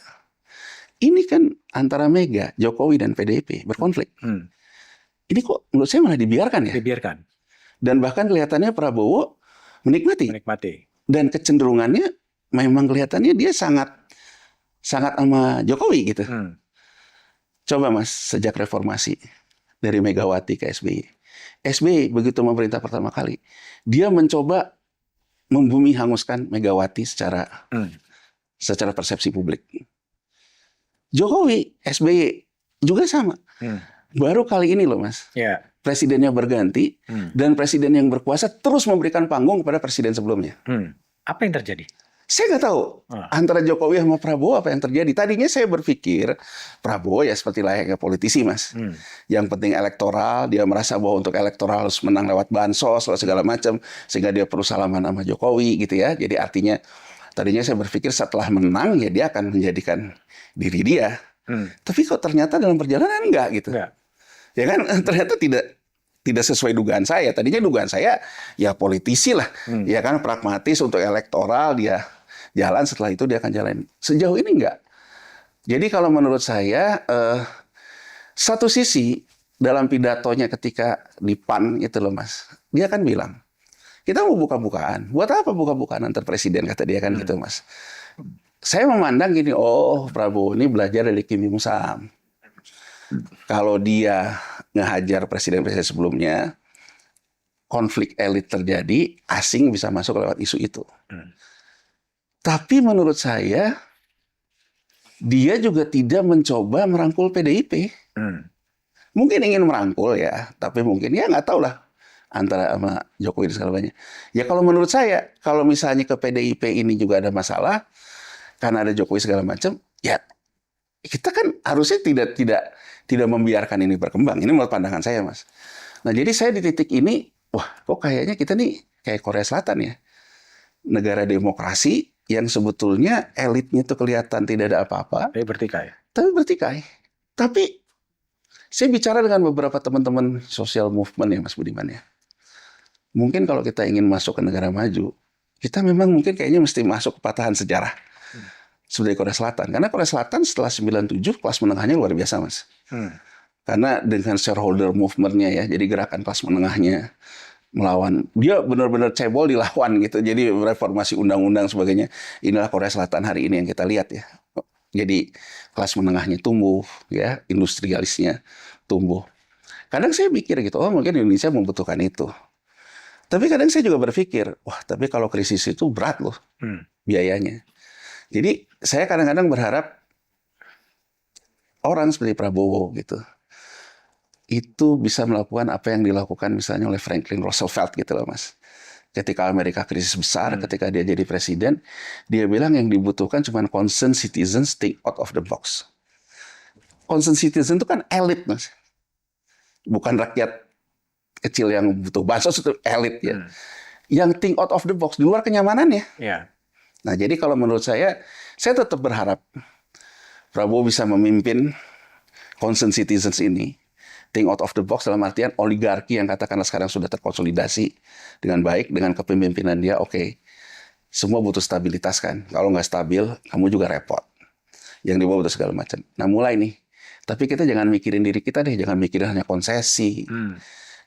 ini kan antara Mega, Jokowi, dan PDIP berkonflik. Ini kok menurut saya malah dibiarkan ya? Dibiarkan. Dan bahkan kelihatannya Prabowo menikmati. Dan kecenderungannya memang kelihatannya dia sangat sama Jokowi gitu. Coba, Mas, sejak reformasi dari Megawati ke SBY. SBY begitu memerintah pertama kali, dia mencoba membumi hanguskan Megawati secara persepsi publik. Jokowi, SBY juga sama. Baru kali ini loh, Mas. Presidennya berganti dan presiden yang berkuasa terus memberikan panggung kepada presiden sebelumnya. Apa yang terjadi? Saya nggak tahu antara Jokowi sama Prabowo apa yang terjadi. Tadinya saya berpikir Prabowo ya seperti layaknya politisi, Mas. Yang penting elektoral, dia merasa bahwa untuk elektoral harus menang lewat bansos segala macam, sehingga dia perlu salaman sama Jokowi gitu ya. Jadi artinya tadinya saya berpikir setelah menang ya dia akan menjadikan diri dia. Tapi kok ternyata dalam perjalanan enggak gitu. Ya kan, ternyata tidak sesuai dugaan saya. Tadinya dugaan saya ya politisi lah, ya kan, pragmatis untuk elektoral, dia jalan, setelah itu dia akan jalan. Sejauh ini enggak. Jadi kalau menurut saya, satu sisi dalam pidatonya ketika di PAN itu loh, Mas, dia kan bilang, kita mau buka-bukaan. Buat apa buka-bukaan antar presiden, kata dia kan gitu, Mas. Saya memandang gini, oh Prabowo ini belajar dari Kim Yung Sam. Kalau dia ngehajar presiden-presiden sebelumnya, konflik elit terjadi, asing bisa masuk lewat isu itu. Tapi menurut saya, dia juga tidak mencoba merangkul PDIP. Mungkin ingin merangkul ya, tapi mungkin ya nggak tahu lah antara sama Jokowi dan segala macam. Ya kalau menurut saya, kalau misalnya ke PDIP ini juga ada masalah, karena ada Jokowi segala macam, ya kita kan harusnya tidak membiarkan ini berkembang. Ini menurut pandangan saya, Mas. Nah, jadi saya di titik ini, wah, kok kayaknya kita nih kayak Korea Selatan ya. Negara demokrasi yang sebetulnya elitnya itu kelihatan tidak ada apa-apa. Tapi bertikai. Tapi saya bicara dengan beberapa teman-teman social movement ya, Mas Budiman ya. Mungkin kalau kita ingin masuk ke negara maju, kita memang mungkin kayaknya mesti masuk ke patahan sejarah. Seperti Korea Selatan. Karena Korea Selatan setelah 97 kelas menengahnya luar biasa, Mas. Karena dengan shareholder movement-nya ya, jadi gerakan kelas menengahnya melawan, dia benar-benar cebol dilawan gitu. Jadi reformasi undang-undang sebagainya. Inilah Korea Selatan hari ini yang kita lihat ya. Jadi kelas menengahnya tumbuh ya, industrialisnya tumbuh. Kadang saya pikir gitu, oh mungkin Indonesia membutuhkan itu. Tapi kadang saya juga berpikir, wah tapi kalau krisis itu berat loh biayanya. Jadi saya kadang-kadang berharap orang seperti Prabowo gitu, itu bisa melakukan apa yang dilakukan misalnya oleh Franklin Roosevelt gitu loh, Mas. ketika Amerika krisis besar, ketika dia jadi presiden, dia bilang yang dibutuhkan cuma concerned citizens think out of the box. Concerned citizen itu kan elit, Mas. Bukan rakyat kecil yang butuh bansos, itu elit ya. Yang think out of the box, di luar kenyamanannya. Yeah. Nah, jadi kalau menurut saya tetap berharap Prabowo bisa memimpin concerned citizens ini. Think out of the box dalam artian oligarki yang katakanlah sekarang sudah terkonsolidasi dengan baik, dengan kepemimpinan dia, oke. Semua butuh stabilitas kan. Kalau nggak stabil, kamu juga repot. Yang dibawa butuh segala macam. Nah, mulai nih. Tapi kita jangan mikirin diri kita deh, jangan mikirin hanya konsesi.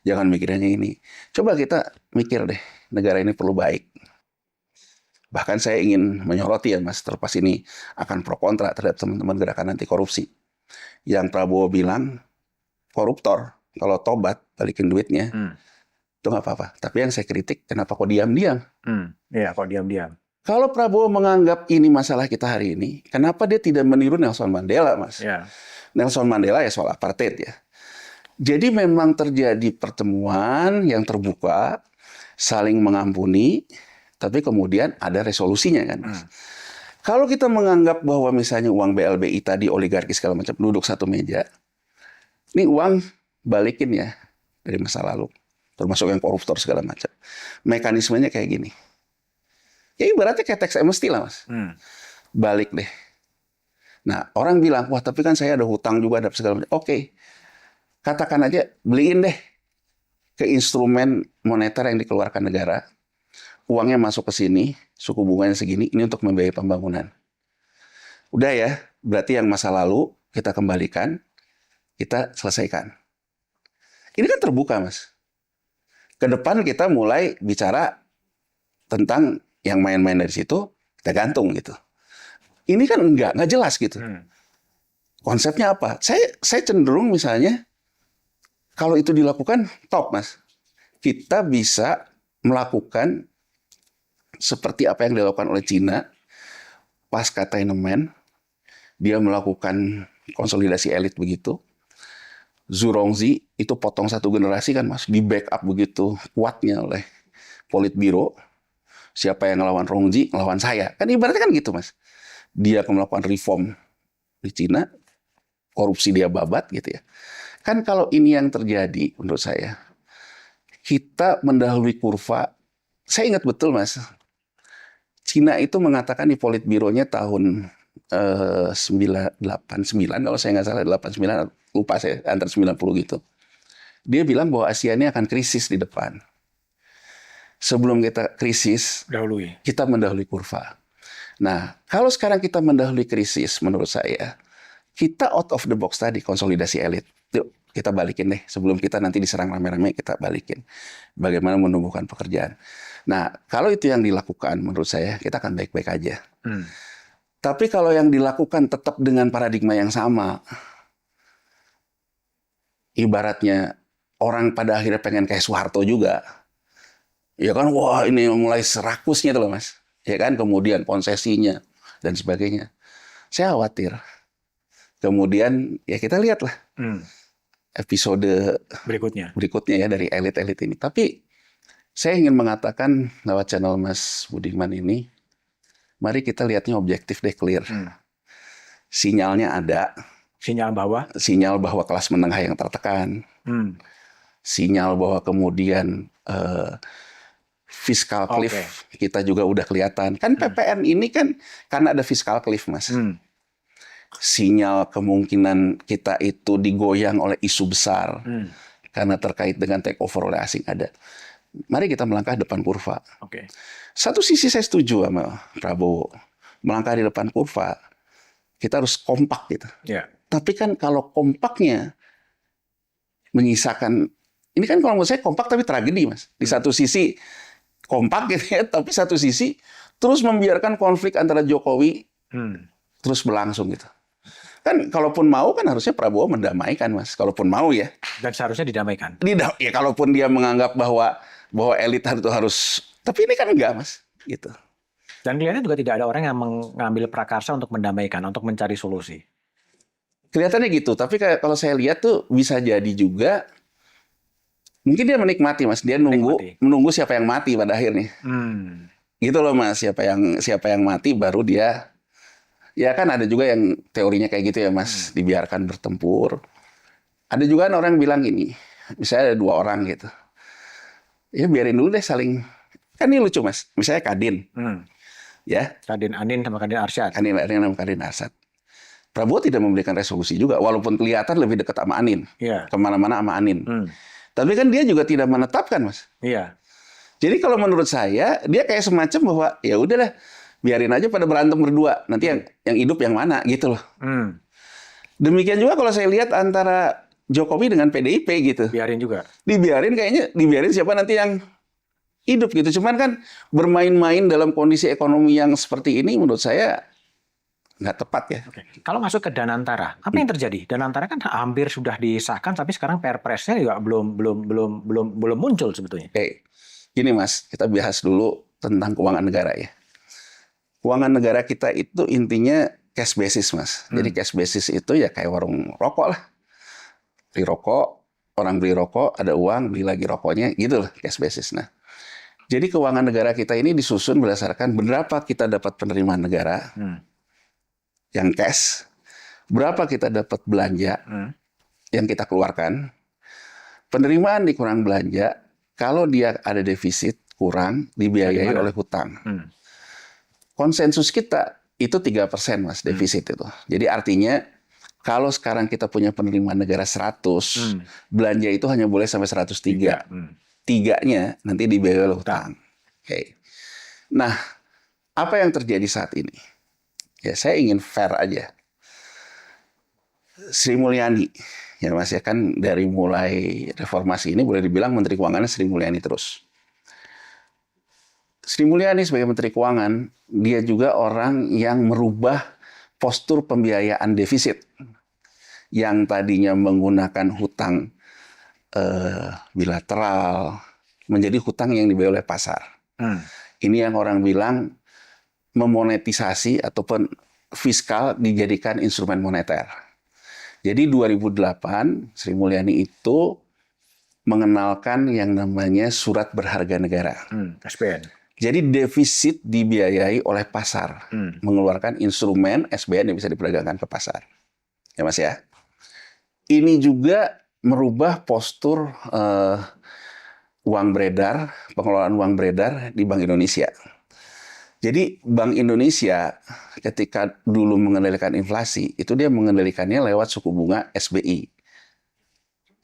Jangan mikirin hanya ini. Coba kita mikir deh, negara ini perlu baik. Bahkan saya ingin menyoroti ya Mas, terlepas ini akan pro kontra terhadap teman-teman gerakan anti korupsi. Yang Prabowo bilang, koruptor, kalau tobat, balikin duitnya, itu nggak apa-apa. Tapi yang saya kritik, kenapa kok diam-diam? Iya, kok diam-diam. Kalau Prabowo menganggap ini masalah kita hari ini, kenapa dia tidak meniru Nelson Mandela, Mas? Yeah. Nelson Mandela ya soal apartheid ya. Jadi memang terjadi pertemuan yang terbuka, saling mengampuni, tapi kemudian ada resolusinya kan. Kalau kita menganggap bahwa misalnya uang BLBI tadi oligarki segala macam duduk satu meja, ini uang balikin ya dari masa lalu, termasuk yang koruptor segala macam. Mekanismenya kayak gini. Ya ibaratnya kayak tax amnesty lah Mas. Balik deh. Nah orang bilang, wah tapi kan saya ada hutang juga, ada segala macam. Oke. Katakan aja, beliin deh ke instrumen moneter yang dikeluarkan negara. Uangnya masuk ke sini, suku bunganya segini, ini untuk membiayai pembangunan. Udah ya, berarti yang masa lalu kita kembalikan, kita selesaikan. Ini kan terbuka, Mas. Ke depan kita mulai bicara tentang yang main-main dari situ, kita gantung gitu. Ini kan nggak jelas gitu. Konsepnya apa? Saya cenderung misalnya, kalau itu dilakukan, top, Mas. Kita bisa melakukan seperti apa yang dilakukan oleh Cina pasca Tiananmen. Dia melakukan konsolidasi elit begitu. Zhu Rongji itu potong satu generasi kan, Mas. Di backup begitu kuatnya oleh Politbiro. Siapa yang ngelawan Rongji, ngelawan saya. Kan ibaratnya kan gitu, Mas. Dia melakukan reform di Cina, korupsi dia babat gitu ya. Kan kalau ini yang terjadi menurut saya, kita mendahului kurva. Saya ingat betul Mas, Cina itu mengatakan di Politbiro-nya tahun 989, kalau saya nggak salah 89, lupa saya, antara 90 gitu. Dia bilang bahwa Asia ini akan krisis di depan. Sebelum kita krisis, kita mendahului kurva. Nah, kalau sekarang kita mendahului krisis, menurut saya, kita out of the box tadi, konsolidasi elit. Yuk, kita balikin deh. Sebelum kita nanti diserang rame-rame, kita balikin. Bagaimana menumbuhkan pekerjaan. Nah, kalau itu yang dilakukan, menurut saya, kita akan baik-baik aja. Tapi kalau yang dilakukan tetap dengan paradigma yang sama, ibaratnya orang pada akhirnya pengen kayak Soeharto juga. Ya kan, wah ini mulai serakusnya tuh loh Mas. Ya kan, kemudian konsesinya dan sebagainya. Saya khawatir. Kemudian ya kita lihatlah episode berikutnya ya dari elit-elit ini. Tapi saya ingin mengatakan lewat channel Mas Budiman ini, mari kita lihatnya objektif deh, clear. Sinyalnya ada. Sinyal bahwa kelas menengah yang tertekan. Sinyal bahwa kemudian fiscal cliff kita juga udah kelihatan. Kan PPN ini kan karena ada fiscal cliff, Mas. Sinyal kemungkinan kita itu digoyang oleh isu besar karena terkait dengan take over oleh asing ada. Mari kita melangkah depan kurva. Satu sisi saya setuju sama Prabowo. Melangkah di depan kurva, kita harus kompak gitu. Tapi kan kalau kompaknya menyisakan, ini kan kalau menurut saya kompak tapi tragedi, Mas. Di satu sisi kompak gitu ya, tapi satu sisi terus membiarkan konflik antara Jokowi terus berlangsung gitu. Kan kalaupun mau kan harusnya Prabowo mendamaikan, Mas. Kalaupun mau ya. Dan seharusnya didamaikan. Ya kalaupun dia menganggap bahwa elit itu harus, tapi ini kan enggak, Mas. Gitu. Dan kelihatannya juga tidak ada orang yang mengambil prakarsa untuk mendamaikan, untuk mencari solusi. Kelihatannya gitu, tapi kalau saya lihat tuh bisa jadi juga Mungkin dia menikmati, Mas. Dia menunggu siapa yang mati pada akhirnya. Gitu loh, Mas. Siapa yang mati baru dia. Ya kan ada juga yang teorinya kayak gitu ya, Mas. Dibiarkan bertempur. Ada juga orang yang bilang gini. Misalnya ada 2 orang gitu. Ya biarin dulu deh saling. Kan ini lucu, Mas. Misalnya Kadin. Ya. Kadin Anin sama Kadin Arsyad. Kadin Anin sama Kadin Arsyad. Prabowo tidak memberikan resolusi juga, walaupun kelihatan lebih dekat sama Anin. Kemana-mana sama Anin. Tapi kan dia juga tidak menetapkan, Mas. Jadi kalau menurut saya, dia kayak semacam bahwa ya udahlah, biarin aja pada berantem berdua. Nanti yang hidup yang mana gitu loh. Demikian juga kalau saya lihat antara Jokowi dengan PDIP gitu. Biarin juga. Dibiarin siapa nanti yang hidup gitu. Cuman kan bermain-main dalam kondisi ekonomi yang seperti ini menurut saya nggak tepat ya. Kalau masuk ke Danantara, apa yang terjadi? Danantara kan hampir sudah disahkan, tapi sekarang Perpresnya juga belum muncul sebetulnya. Gini, Mas, kita bahas dulu tentang keuangan negara ya. Keuangan negara kita itu intinya cash basis, Mas. Jadi cash basis itu ya kayak warung rokok lah. Beli rokok, orang beli rokok, ada uang, beli lagi rokoknya, gitu loh cash basis. Nah, jadi keuangan negara kita ini disusun berdasarkan berapa kita dapat penerimaan negara yang cash, berapa kita dapat belanja yang kita keluarkan, penerimaan dikurang belanja, kalau dia ada defisit kurang dibiayai oleh hutang. Konsensus kita itu 3%, Mas, defisit itu. Jadi artinya kalau sekarang kita punya penerimaan negara 100, belanja itu hanya boleh sampai 103. Tiganya nanti dibiayai oleh hutang. Nah, apa yang terjadi saat ini? Ya, saya ingin fair aja. Sri Mulyani, ya Mas, ya kan dari mulai reformasi ini boleh dibilang Menteri Keuangannya Sri Mulyani terus. Sri Mulyani sebagai Menteri Keuangan, dia juga orang yang merubah postur pembiayaan defisit. Yang tadinya menggunakan hutang bilateral, menjadi hutang yang dibiayai oleh pasar. Ini yang orang bilang memonetisasi ataupun fiskal dijadikan instrumen moneter. Jadi 2008 Sri Mulyani itu mengenalkan yang namanya surat berharga negara. SBN. Jadi defisit dibiayai oleh pasar, mengeluarkan instrumen SBN yang bisa diperdagangkan ke pasar. Ya Mas ya. Ini juga merubah postur uang beredar, pengelolaan uang beredar di Bank Indonesia. Jadi Bank Indonesia ketika dulu mengendalikan inflasi, itu dia mengendalikannya lewat suku bunga SBI.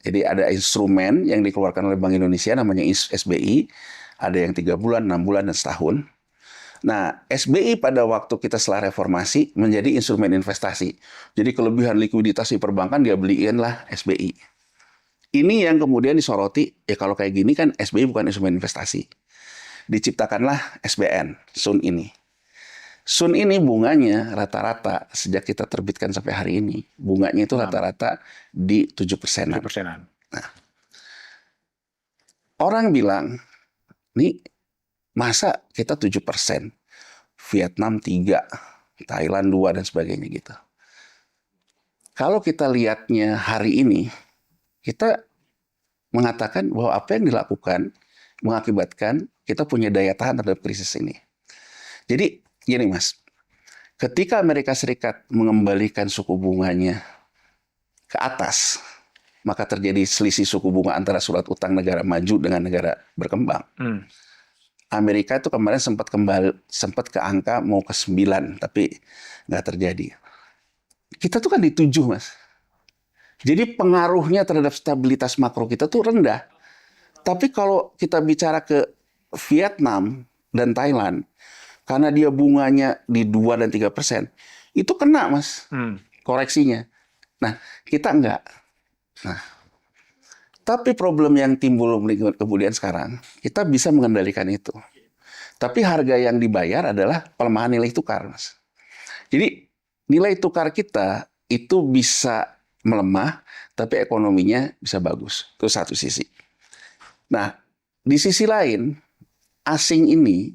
Jadi ada instrumen yang dikeluarkan oleh Bank Indonesia namanya SBI, ada yang 3 bulan, 6 bulan, dan setahun. Nah, SBI pada waktu kita setelah reformasi menjadi instrumen investasi. Jadi kelebihan likuiditas di perbankan dia beliin lah SBI. Ini yang kemudian disoroti, ya kalau kayak gini kan SBI bukan instrumen investasi. Diciptakanlah SBN, Sun ini. Sun ini bunganya rata-rata sejak kita terbitkan sampai hari ini, bunganya itu rata-rata di 7%. Nah, orang bilang, nih masa kita 7%, Vietnam 3, Thailand 2, dan sebagainya gitu. Kalau kita lihatnya hari ini, kita mengatakan bahwa apa yang dilakukan mengakibatkan kita punya daya tahan terhadap krisis ini. Jadi gini Mas, ketika Amerika Serikat mengembalikan suku bunganya ke atas, maka terjadi selisih suku bunga antara surat utang negara maju dengan negara berkembang. Amerika itu kemarin sempat ke angka mau ke 9, tapi nggak terjadi. Kita tuh kan di 7, Mas. Jadi pengaruhnya terhadap stabilitas makro kita tuh rendah. Tapi kalau kita bicara ke Vietnam dan Thailand, karena dia bunganya di 2 dan 3%, itu kena Mas koreksinya. Nah, kita enggak. Nah, tapi problem yang timbul kemudian sekarang, kita bisa mengendalikan itu. Tapi harga yang dibayar adalah pelemahan nilai tukar, Mas. Jadi nilai tukar kita itu bisa melemah, tapi ekonominya bisa bagus. Itu satu sisi. Nah, di sisi lain, asing ini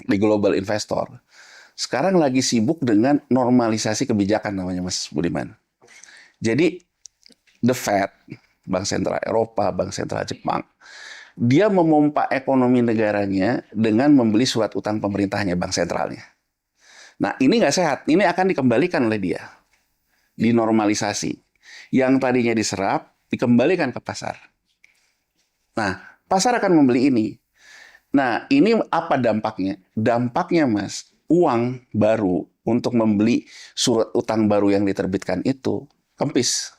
di global investor sekarang lagi sibuk dengan normalisasi kebijakan namanya Mas Budiman. Jadi the Fed Bank Sentral Eropa, Bank Sentral Jepang. Dia memompa ekonomi negaranya dengan membeli surat utang pemerintahnya, bank sentralnya. Nah, ini nggak sehat. Ini akan dikembalikan oleh dia. Dinormalisasi. Yang tadinya diserap, dikembalikan ke pasar. Nah, pasar akan membeli ini. Nah, ini apa dampaknya? Dampaknya, Mas, uang baru untuk membeli surat utang baru yang diterbitkan itu kempis.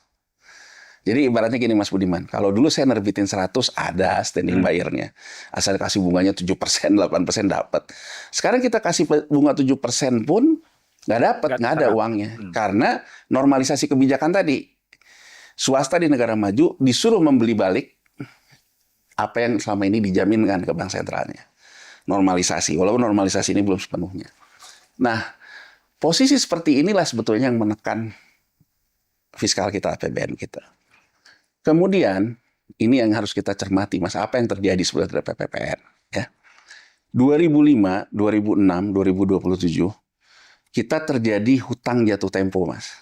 Jadi ibaratnya gini Mas Budiman, kalau dulu saya nerbitin 100 ada standing buyer-nya. Asal kasih bunganya 7%, 8% dapat. Sekarang kita kasih bunga 7% pun nggak dapat, nggak ada uangnya. Karena normalisasi kebijakan tadi. Swasta di negara maju disuruh membeli balik apa yang selama ini dijaminkan ke bank sentralnya. Normalisasi, walaupun normalisasi ini belum sepenuhnya. Nah, posisi seperti inilah sebetulnya yang menekan fiskal kita, APBN kita. Kemudian, ini yang harus kita cermati, Mas, apa yang terjadi sebenarnya terhadap PPPN. Ya. 2005, 2006, 2027, kita terjadi hutang jatuh tempo, Mas.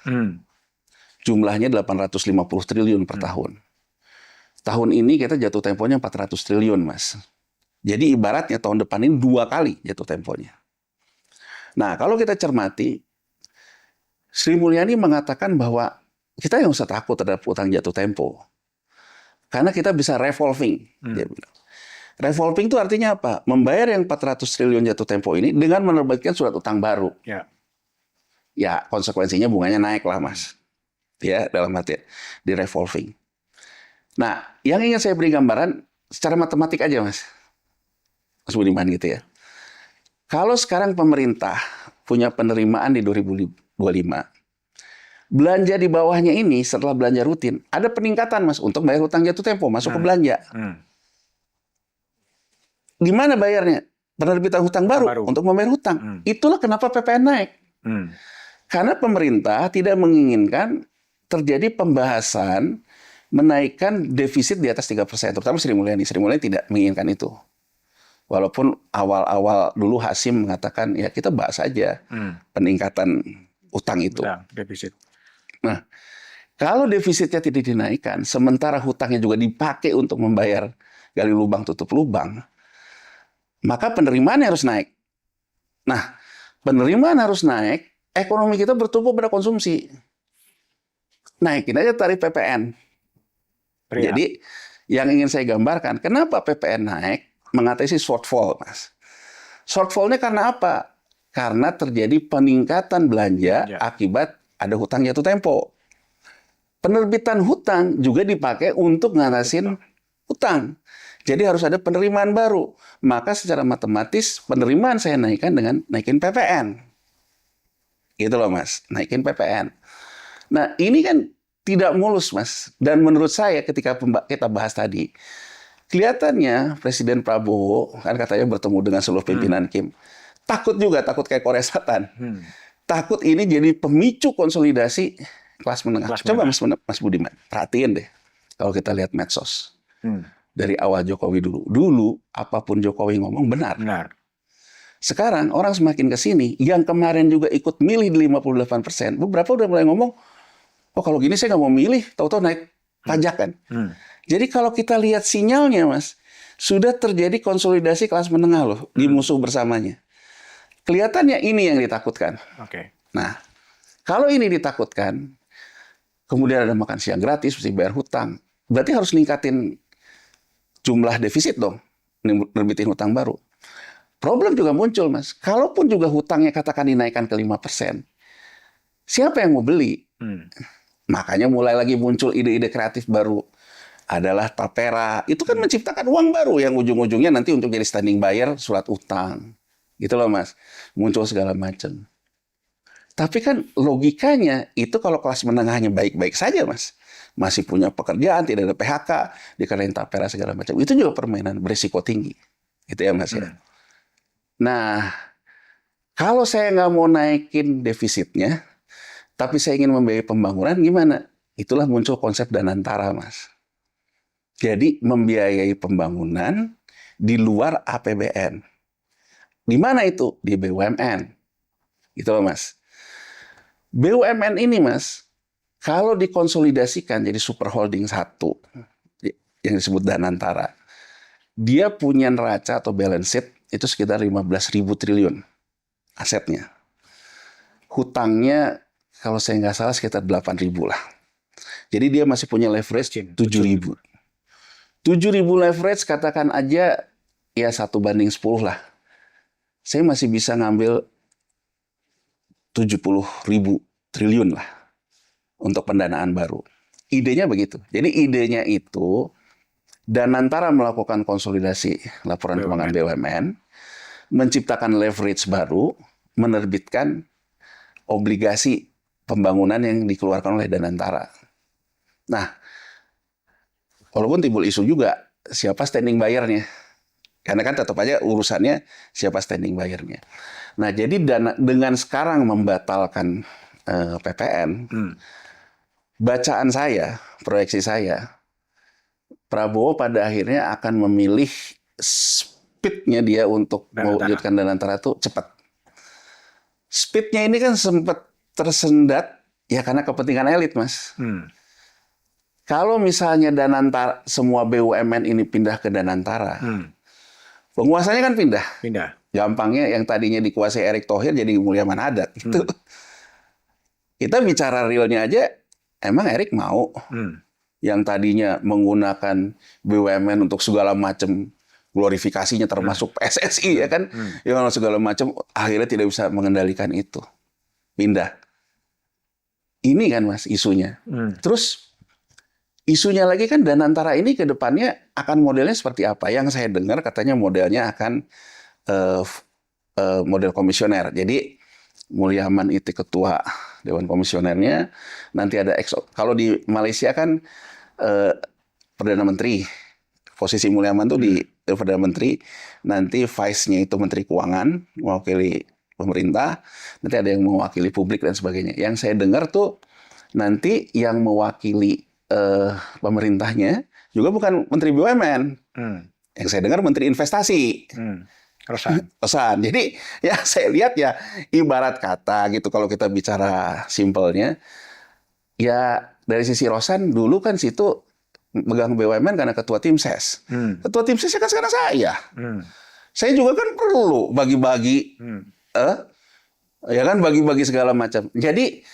Jumlahnya 850 triliun per tahun. Tahun ini kita jatuh temponya 400 triliun, Mas. Jadi ibaratnya tahun depan ini 2 kali jatuh temponya. Nah, kalau kita cermati, Sri Mulyani mengatakan bahwa kita yang usah takut terhadap utang jatuh tempo. Karena kita bisa revolving. Dia bilang. Revolving itu artinya apa? Membayar yang 400 triliun jatuh tempo ini dengan menerbitkan surat utang baru. Ya, konsekuensinya bunganya naik lah, Mas. Ya, dalam arti di revolving. Nah, yang ingin saya beri gambaran secara matematik aja, Mas. Mas Budiman gitu ya. Kalau sekarang pemerintah punya penerimaan di 2025, belanja di bawahnya ini setelah belanja rutin, ada peningkatan, Mas, untuk bayar hutang jatuh tempo, masuk ke belanja. Di mana bayarnya? Penerbitan hutang baru untuk membayar hutang. Itulah kenapa PPN naik. Karena pemerintah tidak menginginkan terjadi pembahasan menaikkan defisit di atas 3%, terutama Sri Mulyani. Sri Mulyani tidak menginginkan itu. Walaupun awal-awal dulu Hasim mengatakan, ya kita bahas aja peningkatan utang itu. Defisit. Nah, kalau defisitnya tidak dinaikkan, sementara hutangnya juga dipakai untuk membayar gali lubang tutup lubang, maka penerimaan harus naik. Nah, penerimaan harus naik, ekonomi kita bertumbuh pada konsumsi. Naikin aja tarif PPN. Jadi, yang ingin saya gambarkan, kenapa PPN naik mengatasi shortfall, Mas. Shortfall-nya karena apa? Karena terjadi peningkatan belanja akibat ada hutang jatuh tempo. Penerbitan hutang juga dipakai untuk ngatasin hutang. Jadi harus ada penerimaan baru. Maka secara matematis penerimaan saya naikkan dengan naikin PPN. Gitu loh, Mas. Naikin PPN. Nah, ini kan tidak mulus, Mas. Dan menurut saya ketika kita bahas tadi, kelihatannya Presiden Prabowo kan katanya bertemu dengan seluruh pimpinan Kim. Takut kayak Korea Selatan. Takut ini jadi pemicu konsolidasi kelas menengah. Coba Mas Budiman, perhatiin deh. Kalau kita lihat medsos. Dari awal Jokowi dulu. Dulu, apapun Jokowi ngomong benar. Sekarang, orang semakin ke sini, yang kemarin juga ikut milih di 58%, beberapa udah mulai ngomong, oh kalau gini saya nggak mau milih, tahu-tahu naik pajak kan. Jadi kalau kita lihat sinyalnya, Mas, sudah terjadi konsolidasi kelas menengah loh, di musuh bersamanya. Kelihatannya ini yang ditakutkan. Nah, kalau ini ditakutkan, kemudian ada makan siang gratis, mesti bayar hutang, berarti harus ningkatin jumlah defisit dong, nerbitin hutang baru. Problem juga muncul, Mas. Kalaupun juga hutangnya katakan dinaikkan ke 5%, siapa yang mau beli? Makanya mulai lagi muncul ide-ide kreatif baru. Adalah Tapera. Itu kan menciptakan uang baru yang ujung-ujungnya nanti untuk jadi standing buyer surat utang. Gitu loh, Mas. Muncul segala macam. Tapi kan logikanya itu kalau kelas menengahnya baik-baik saja, Mas. Masih punya pekerjaan, tidak ada PHK, dikarenain Tapera segala macam. Itu juga permainan berisiko tinggi. Itu ya, Mas ya. Nah, kalau saya nggak mau naikin defisitnya, tapi saya ingin membiayai pembangunan, gimana? Itulah muncul konsep Danantara, Mas. Jadi membiayai pembangunan di luar APBN. Di mana itu? Di BUMN. Gitu loh, Mas. BUMN ini, Mas, Kalau dikonsolidasikan jadi super holding satu, yang disebut Danantara, dia punya neraca atau balance sheet itu sekitar 15.000 triliun asetnya. Hutangnya kalau saya nggak salah sekitar 8.000 lah. Jadi dia masih punya leverage 7.000. 7.000 leverage katakan aja ya 1:10 lah. Saya masih bisa ngambil 70.000 triliun lah untuk pendanaan baru. Idenya begitu. Jadi idenya itu Danantara melakukan konsolidasi laporan keuangan BUMN, menciptakan leverage baru, menerbitkan obligasi pembangunan yang dikeluarkan oleh Danantara. Nah, walaupun timbul isu juga siapa standing buyer-nya. Karena kan tetap aja urusannya siapa standing buyer-nya. Nah, jadi dengan sekarang membatalkan PPN, bacaan saya, proyeksi saya, Prabowo pada akhirnya akan memilih speed-nya dia untuk mewujudkan Danantara itu cepat. Speed-nya ini kan sempat tersendat ya karena kepentingan elit, Mas. Kalau misalnya Danantara, semua BUMN ini pindah ke Danantara, penguasanya kan pindah. Gampangnya yang tadinya dikuasai Erick Thohir jadi Mulyaman Hadad. Gitu. Kita bicara realnya aja, emang Erick mau yang tadinya menggunakan BUMN untuk segala macam glorifikasinya termasuk PSSI ya kan, yang segala macam akhirnya tidak bisa mengendalikan itu, pindah. Ini kan Mas isunya. Terus isunya lagi kan Danantara ini ke depannya akan modelnya seperti apa? Yang saya dengar katanya modelnya akan model komisioner. Jadi Mulyaman itu ketua Dewan Komisionernya, nanti ada kalau di Malaysia kan Perdana Menteri, posisi Mulyaman tuh di Perdana Menteri, nanti vice-nya itu Menteri Keuangan, mewakili pemerintah, nanti ada yang mewakili publik dan sebagainya. Yang saya dengar tuh nanti yang mewakili pemerintahnya juga bukan Menteri BUMN, yang saya dengar Menteri Investasi. Rosan. Jadi ya saya lihat ya ibarat kata gitu kalau kita bicara simpelnya, ya dari sisi Rosan dulu kan situ megang BUMN karena ketua tim ses. Ketua tim ses kan sekarang saya. Saya juga kan perlu bagi-bagi, ya kan bagi-bagi segala macam. Jadi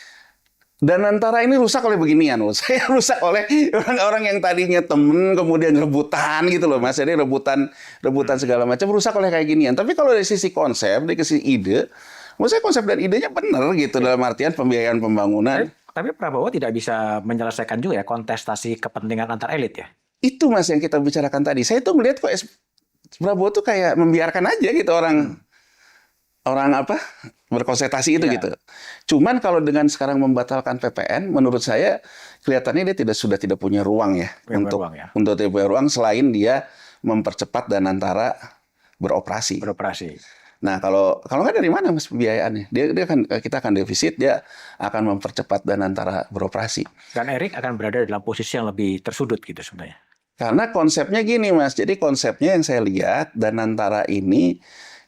Danantara ini rusak oleh beginian loh. Saya rusak oleh orang-orang yang tadinya temen kemudian rebutan gitu loh Mas. Jadi rebutan segala macam rusak oleh kayak ginian. Tapi kalau dari sisi konsep, dari sisi ide, menurut saya konsep dan idenya benar gitu dalam artian pembiayaan pembangunan. Tapi Prabowo tidak bisa menyelesaikan juga ya kontestasi kepentingan antar elit ya? Itu Mas yang kita bicarakan tadi. Saya tuh melihat kok Prabowo tuh kayak membiarkan aja gitu orang apa berkonsentrasi itu gitu. Cuman kalau dengan sekarang membatalkan PPN, menurut saya kelihatannya dia sudah tidak punya ruang ya untuk tidak punya ruang selain dia mempercepat Danantara beroperasi. Nah kalau nggak dari mana Mas pembiayaannya? Kita akan defisit, dia akan mempercepat Danantara beroperasi. Dan Erick akan berada dalam posisi yang lebih tersudut gitu sebenarnya. Karena konsepnya gini Mas, jadi konsepnya yang saya lihat Danantara ini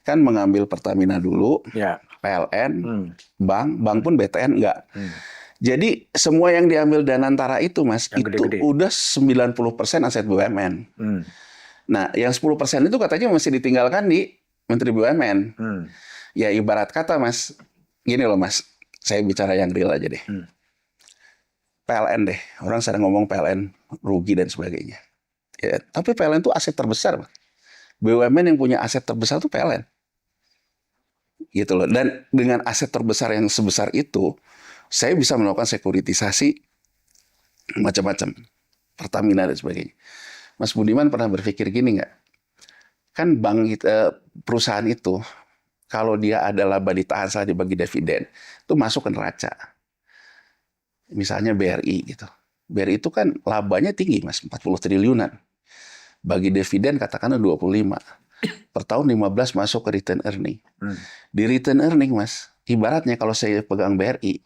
kan mengambil Pertamina dulu, PLN, bank pun BTN enggak. Jadi semua yang diambil Danantara itu Mas, yang itu gede-gede. Udah 90% aset BUMN. Nah, yang 10% itu katanya masih ditinggalkan di Menteri BUMN. Ya ibarat kata Mas, gini loh Mas, saya bicara yang real aja deh. PLN deh, orang sering ngomong PLN rugi dan sebagainya. Ya, tapi PLN itu aset terbesar, Mas. BUMN yang punya aset terbesar itu PLN. Gitu loh. Dan dengan aset terbesar yang sebesar itu, saya bisa melakukan sekuritisasi macam-macam, Pertamina dan sebagainya. Mas Budiman pernah berpikir gini nggak? Kan perusahaan itu, kalau dia ada laba ditahan saja dibagi dividen, itu masuk ke neraca. Misalnya BRI gitu. BRI itu kan labanya tinggi Mas, 40 triliunan. Bagi dividen katakanlah 25. Per tahun 15 masuk ke return earning. Di return earning Mas, ibaratnya kalau saya pegang BRI,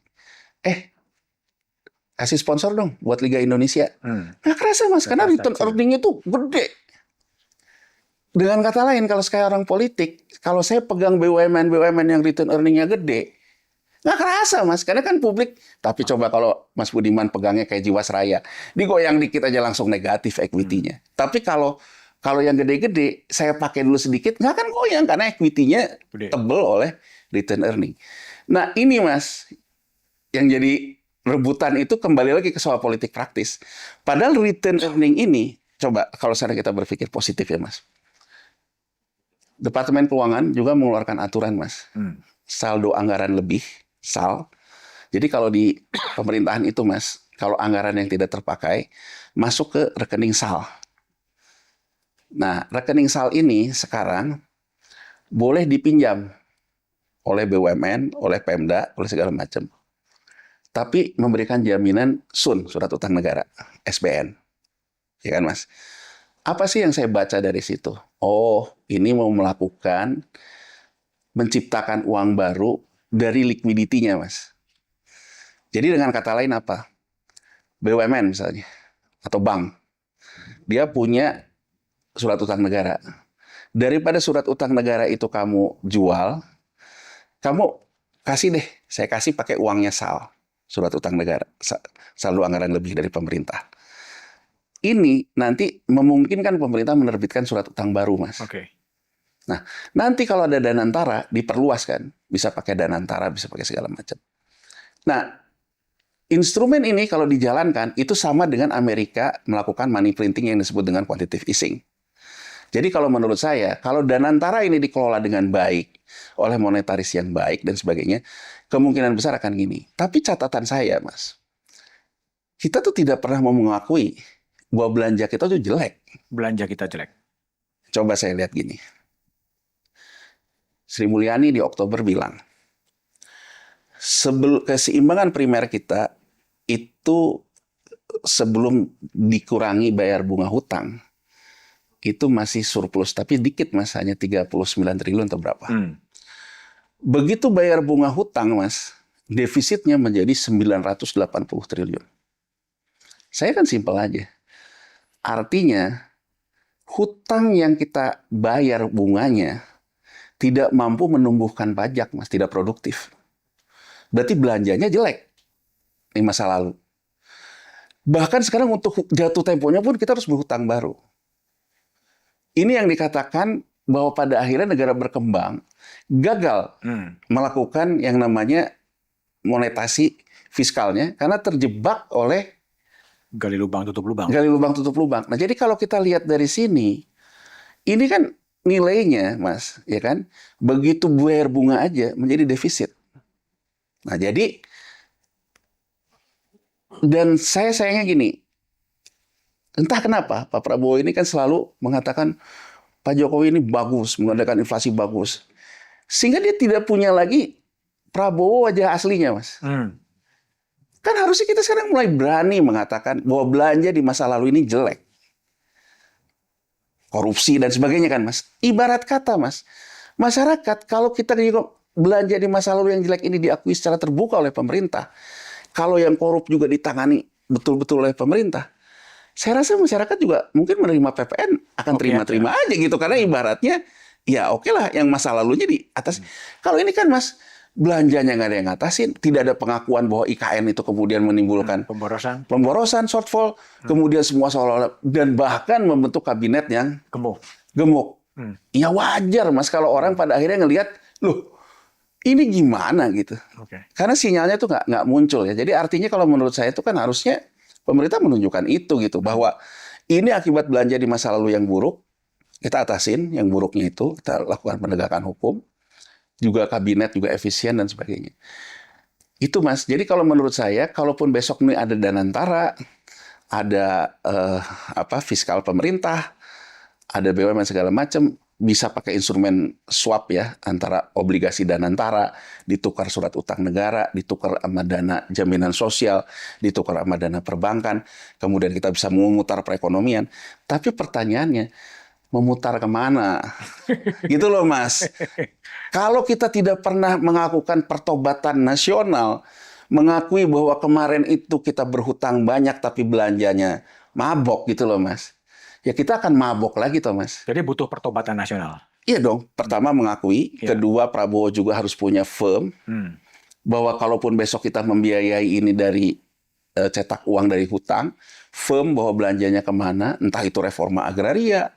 kasih sponsor dong buat Liga Indonesia. Nggak kerasa Mas, karena return earning itu gede. Dengan kata lain, kalau sekali orang politik, kalau saya pegang BUMN yang return earningnya gede, Nggak kerasa, Mas. Karena kan publik. Tapi coba kalau Mas Budiman pegangnya kayak Jiwasraya, digoyang dikit aja langsung negatif equity-nya. Tapi kalau yang gede-gede, saya pakai dulu sedikit, nggak akan goyang karena equity-nya tebel oleh return earning. Nah ini, Mas, yang jadi rebutan itu kembali lagi ke soal politik praktis. Padahal return earning ini, coba kalau sekarang kita berpikir positif ya, Mas. Departemen Keuangan juga mengeluarkan aturan, Mas. Saldo anggaran lebih, SAL. Jadi kalau di pemerintahan itu, Mas, kalau anggaran yang tidak terpakai, masuk ke rekening SAL. Nah, rekening SAL ini sekarang boleh dipinjam oleh BUMN, oleh Pemda, oleh segala macam. Tapi memberikan jaminan SUN, Surat Utang Negara, SBN. Ya kan, Mas? Apa sih yang saya baca dari situ? Oh, ini mau menciptakan uang baru dari liquidity-nya, Mas. Jadi dengan kata lain apa? BUMN misalnya, atau bank. Dia punya surat utang negara. Daripada surat utang negara itu kamu jual, kamu kasih deh, saya kasih pakai uangnya SAL, surat utang negara, saldo anggaran lebih dari pemerintah. Ini nanti memungkinkan pemerintah menerbitkan surat utang baru, Mas. Nah, nanti kalau ada Danantara, diperluas kan, bisa pakai Danantara, bisa pakai segala macam. Nah, instrumen ini kalau dijalankan, itu sama dengan Amerika melakukan money printing yang disebut dengan quantitative easing. Jadi kalau menurut saya, kalau Danantara ini dikelola dengan baik oleh monetaris yang baik dan sebagainya, kemungkinan besar akan gini. Tapi catatan saya, Mas, kita tuh tidak pernah mau mengakui bahwa belanja kita tuh jelek. Belanja kita jelek. Coba saya lihat gini. Sri Mulyani di Oktober bilang, keseimbangan primer kita itu sebelum dikurangi bayar bunga hutang, itu masih surplus, tapi dikit, Mas, hanya 39 triliun atau berapa. Begitu bayar bunga hutang, Mas, defisitnya menjadi 980 triliun. Saya kan simpel aja. Artinya, hutang yang kita bayar bunganya tidak mampu menumbuhkan pajak, Mas, tidak produktif. Berarti belanjanya jelek di masa lalu. Bahkan sekarang untuk jatuh temponya pun kita harus berhutang baru. Ini yang dikatakan bahwa pada akhirnya negara berkembang gagal melakukan yang namanya monetasi fiskalnya karena terjebak oleh gali lubang tutup lubang. Gali lubang tutup lubang. Nah, jadi kalau kita lihat dari sini, ini kan nilainya, Mas, ya kan, begitu bayar bunga aja menjadi defisit. Nah, jadi dan saya sayangnya gini. Entah kenapa Pak Prabowo ini kan selalu mengatakan Pak Jokowi ini bagus, mengadakan inflasi bagus. Sehingga dia tidak punya lagi Prabowo wajah aslinya, Mas. Kan harusnya kita sekarang mulai berani mengatakan bahwa belanja di masa lalu ini jelek. Korupsi dan sebagainya kan, Mas. Ibarat kata, Mas, masyarakat kalau kita belanja di masa lalu yang jelek ini diakui secara terbuka oleh pemerintah, kalau yang korup juga ditangani betul-betul oleh pemerintah, saya rasa masyarakat juga mungkin menerima PPN akan terima-terima aja gitu. Karena ibaratnya, ya oke lah yang masa lalunya di atas. Kalau ini kan, Mas, belanjanya nggak ada yang ngatasin. Tidak ada pengakuan bahwa IKN itu kemudian menimbulkan pemborosan, shortfall. Kemudian semua seolah-olah, dan bahkan membentuk kabinet yang gemuk. Ya wajar, Mas, kalau orang pada akhirnya ngelihat, loh, ini gimana gitu. Karena sinyalnya tuh nggak muncul ya. Jadi artinya kalau menurut saya itu kan harusnya pemerintah menunjukkan itu gitu, bahwa ini akibat belanja di masa lalu yang buruk, kita atasin yang buruknya itu, kita lakukan penegakan hukum, juga kabinet juga efisien dan sebagainya. Itu, Mas. Jadi kalau menurut saya, kalaupun besok ini ada Danantara, ada fiskal pemerintah, ada BUMN segala macam, bisa pakai instrumen swap ya, antara obligasi Danantara, ditukar surat utang negara, ditukar sama dana jaminan sosial, ditukar sama dana perbankan, kemudian kita bisa memutar perekonomian. Tapi pertanyaannya, memutar kemana? Gitu loh, Mas. Kalau kita tidak pernah mengakukan pertobatan nasional, mengakui bahwa kemarin itu kita berhutang banyak tapi belanjanya mabok gitu loh, Mas. Ya kita akan mabok lagi toh, Mas. Jadi butuh pertobatan nasional. Iya dong. Pertama mengakui, kedua Prabowo juga harus punya firm, bahwa kalaupun besok kita membiayai ini dari cetak uang dari hutang, firm bahwa belanjanya kemana, entah itu reforma agraria,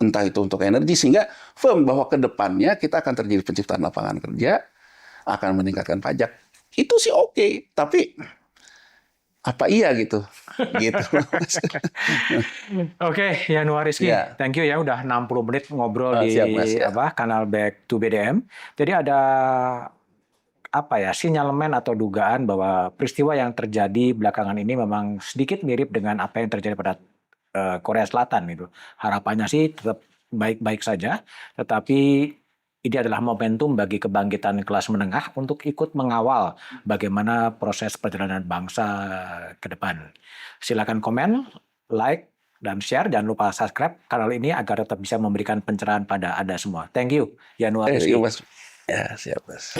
entah itu untuk energi, sehingga firm bahwa ke depannya kita akan terjadi penciptaan lapangan kerja, akan meningkatkan pajak. Itu sih oke, tapi apa iya gitu? Gitu. Oke, Yanuar Rizky, thank you ya udah 60 menit ngobrol di siap, Mas, ya. kanal Back to BDM. Jadi ada sinyalemen atau dugaan bahwa peristiwa yang terjadi belakangan ini memang sedikit mirip dengan apa yang terjadi pada Korea Selatan gitu. Harapannya sih tetap baik-baik saja, tetapi ini adalah momentum bagi kebangkitan kelas menengah untuk ikut mengawal bagaimana proses perjalanan bangsa ke depan. Silakan komen, like, dan share. Jangan lupa subscribe kanal ini agar tetap bisa memberikan pencerahan pada Anda semua. Thank you, Yanuar Rizky. Mas. Ya, siap, Mas.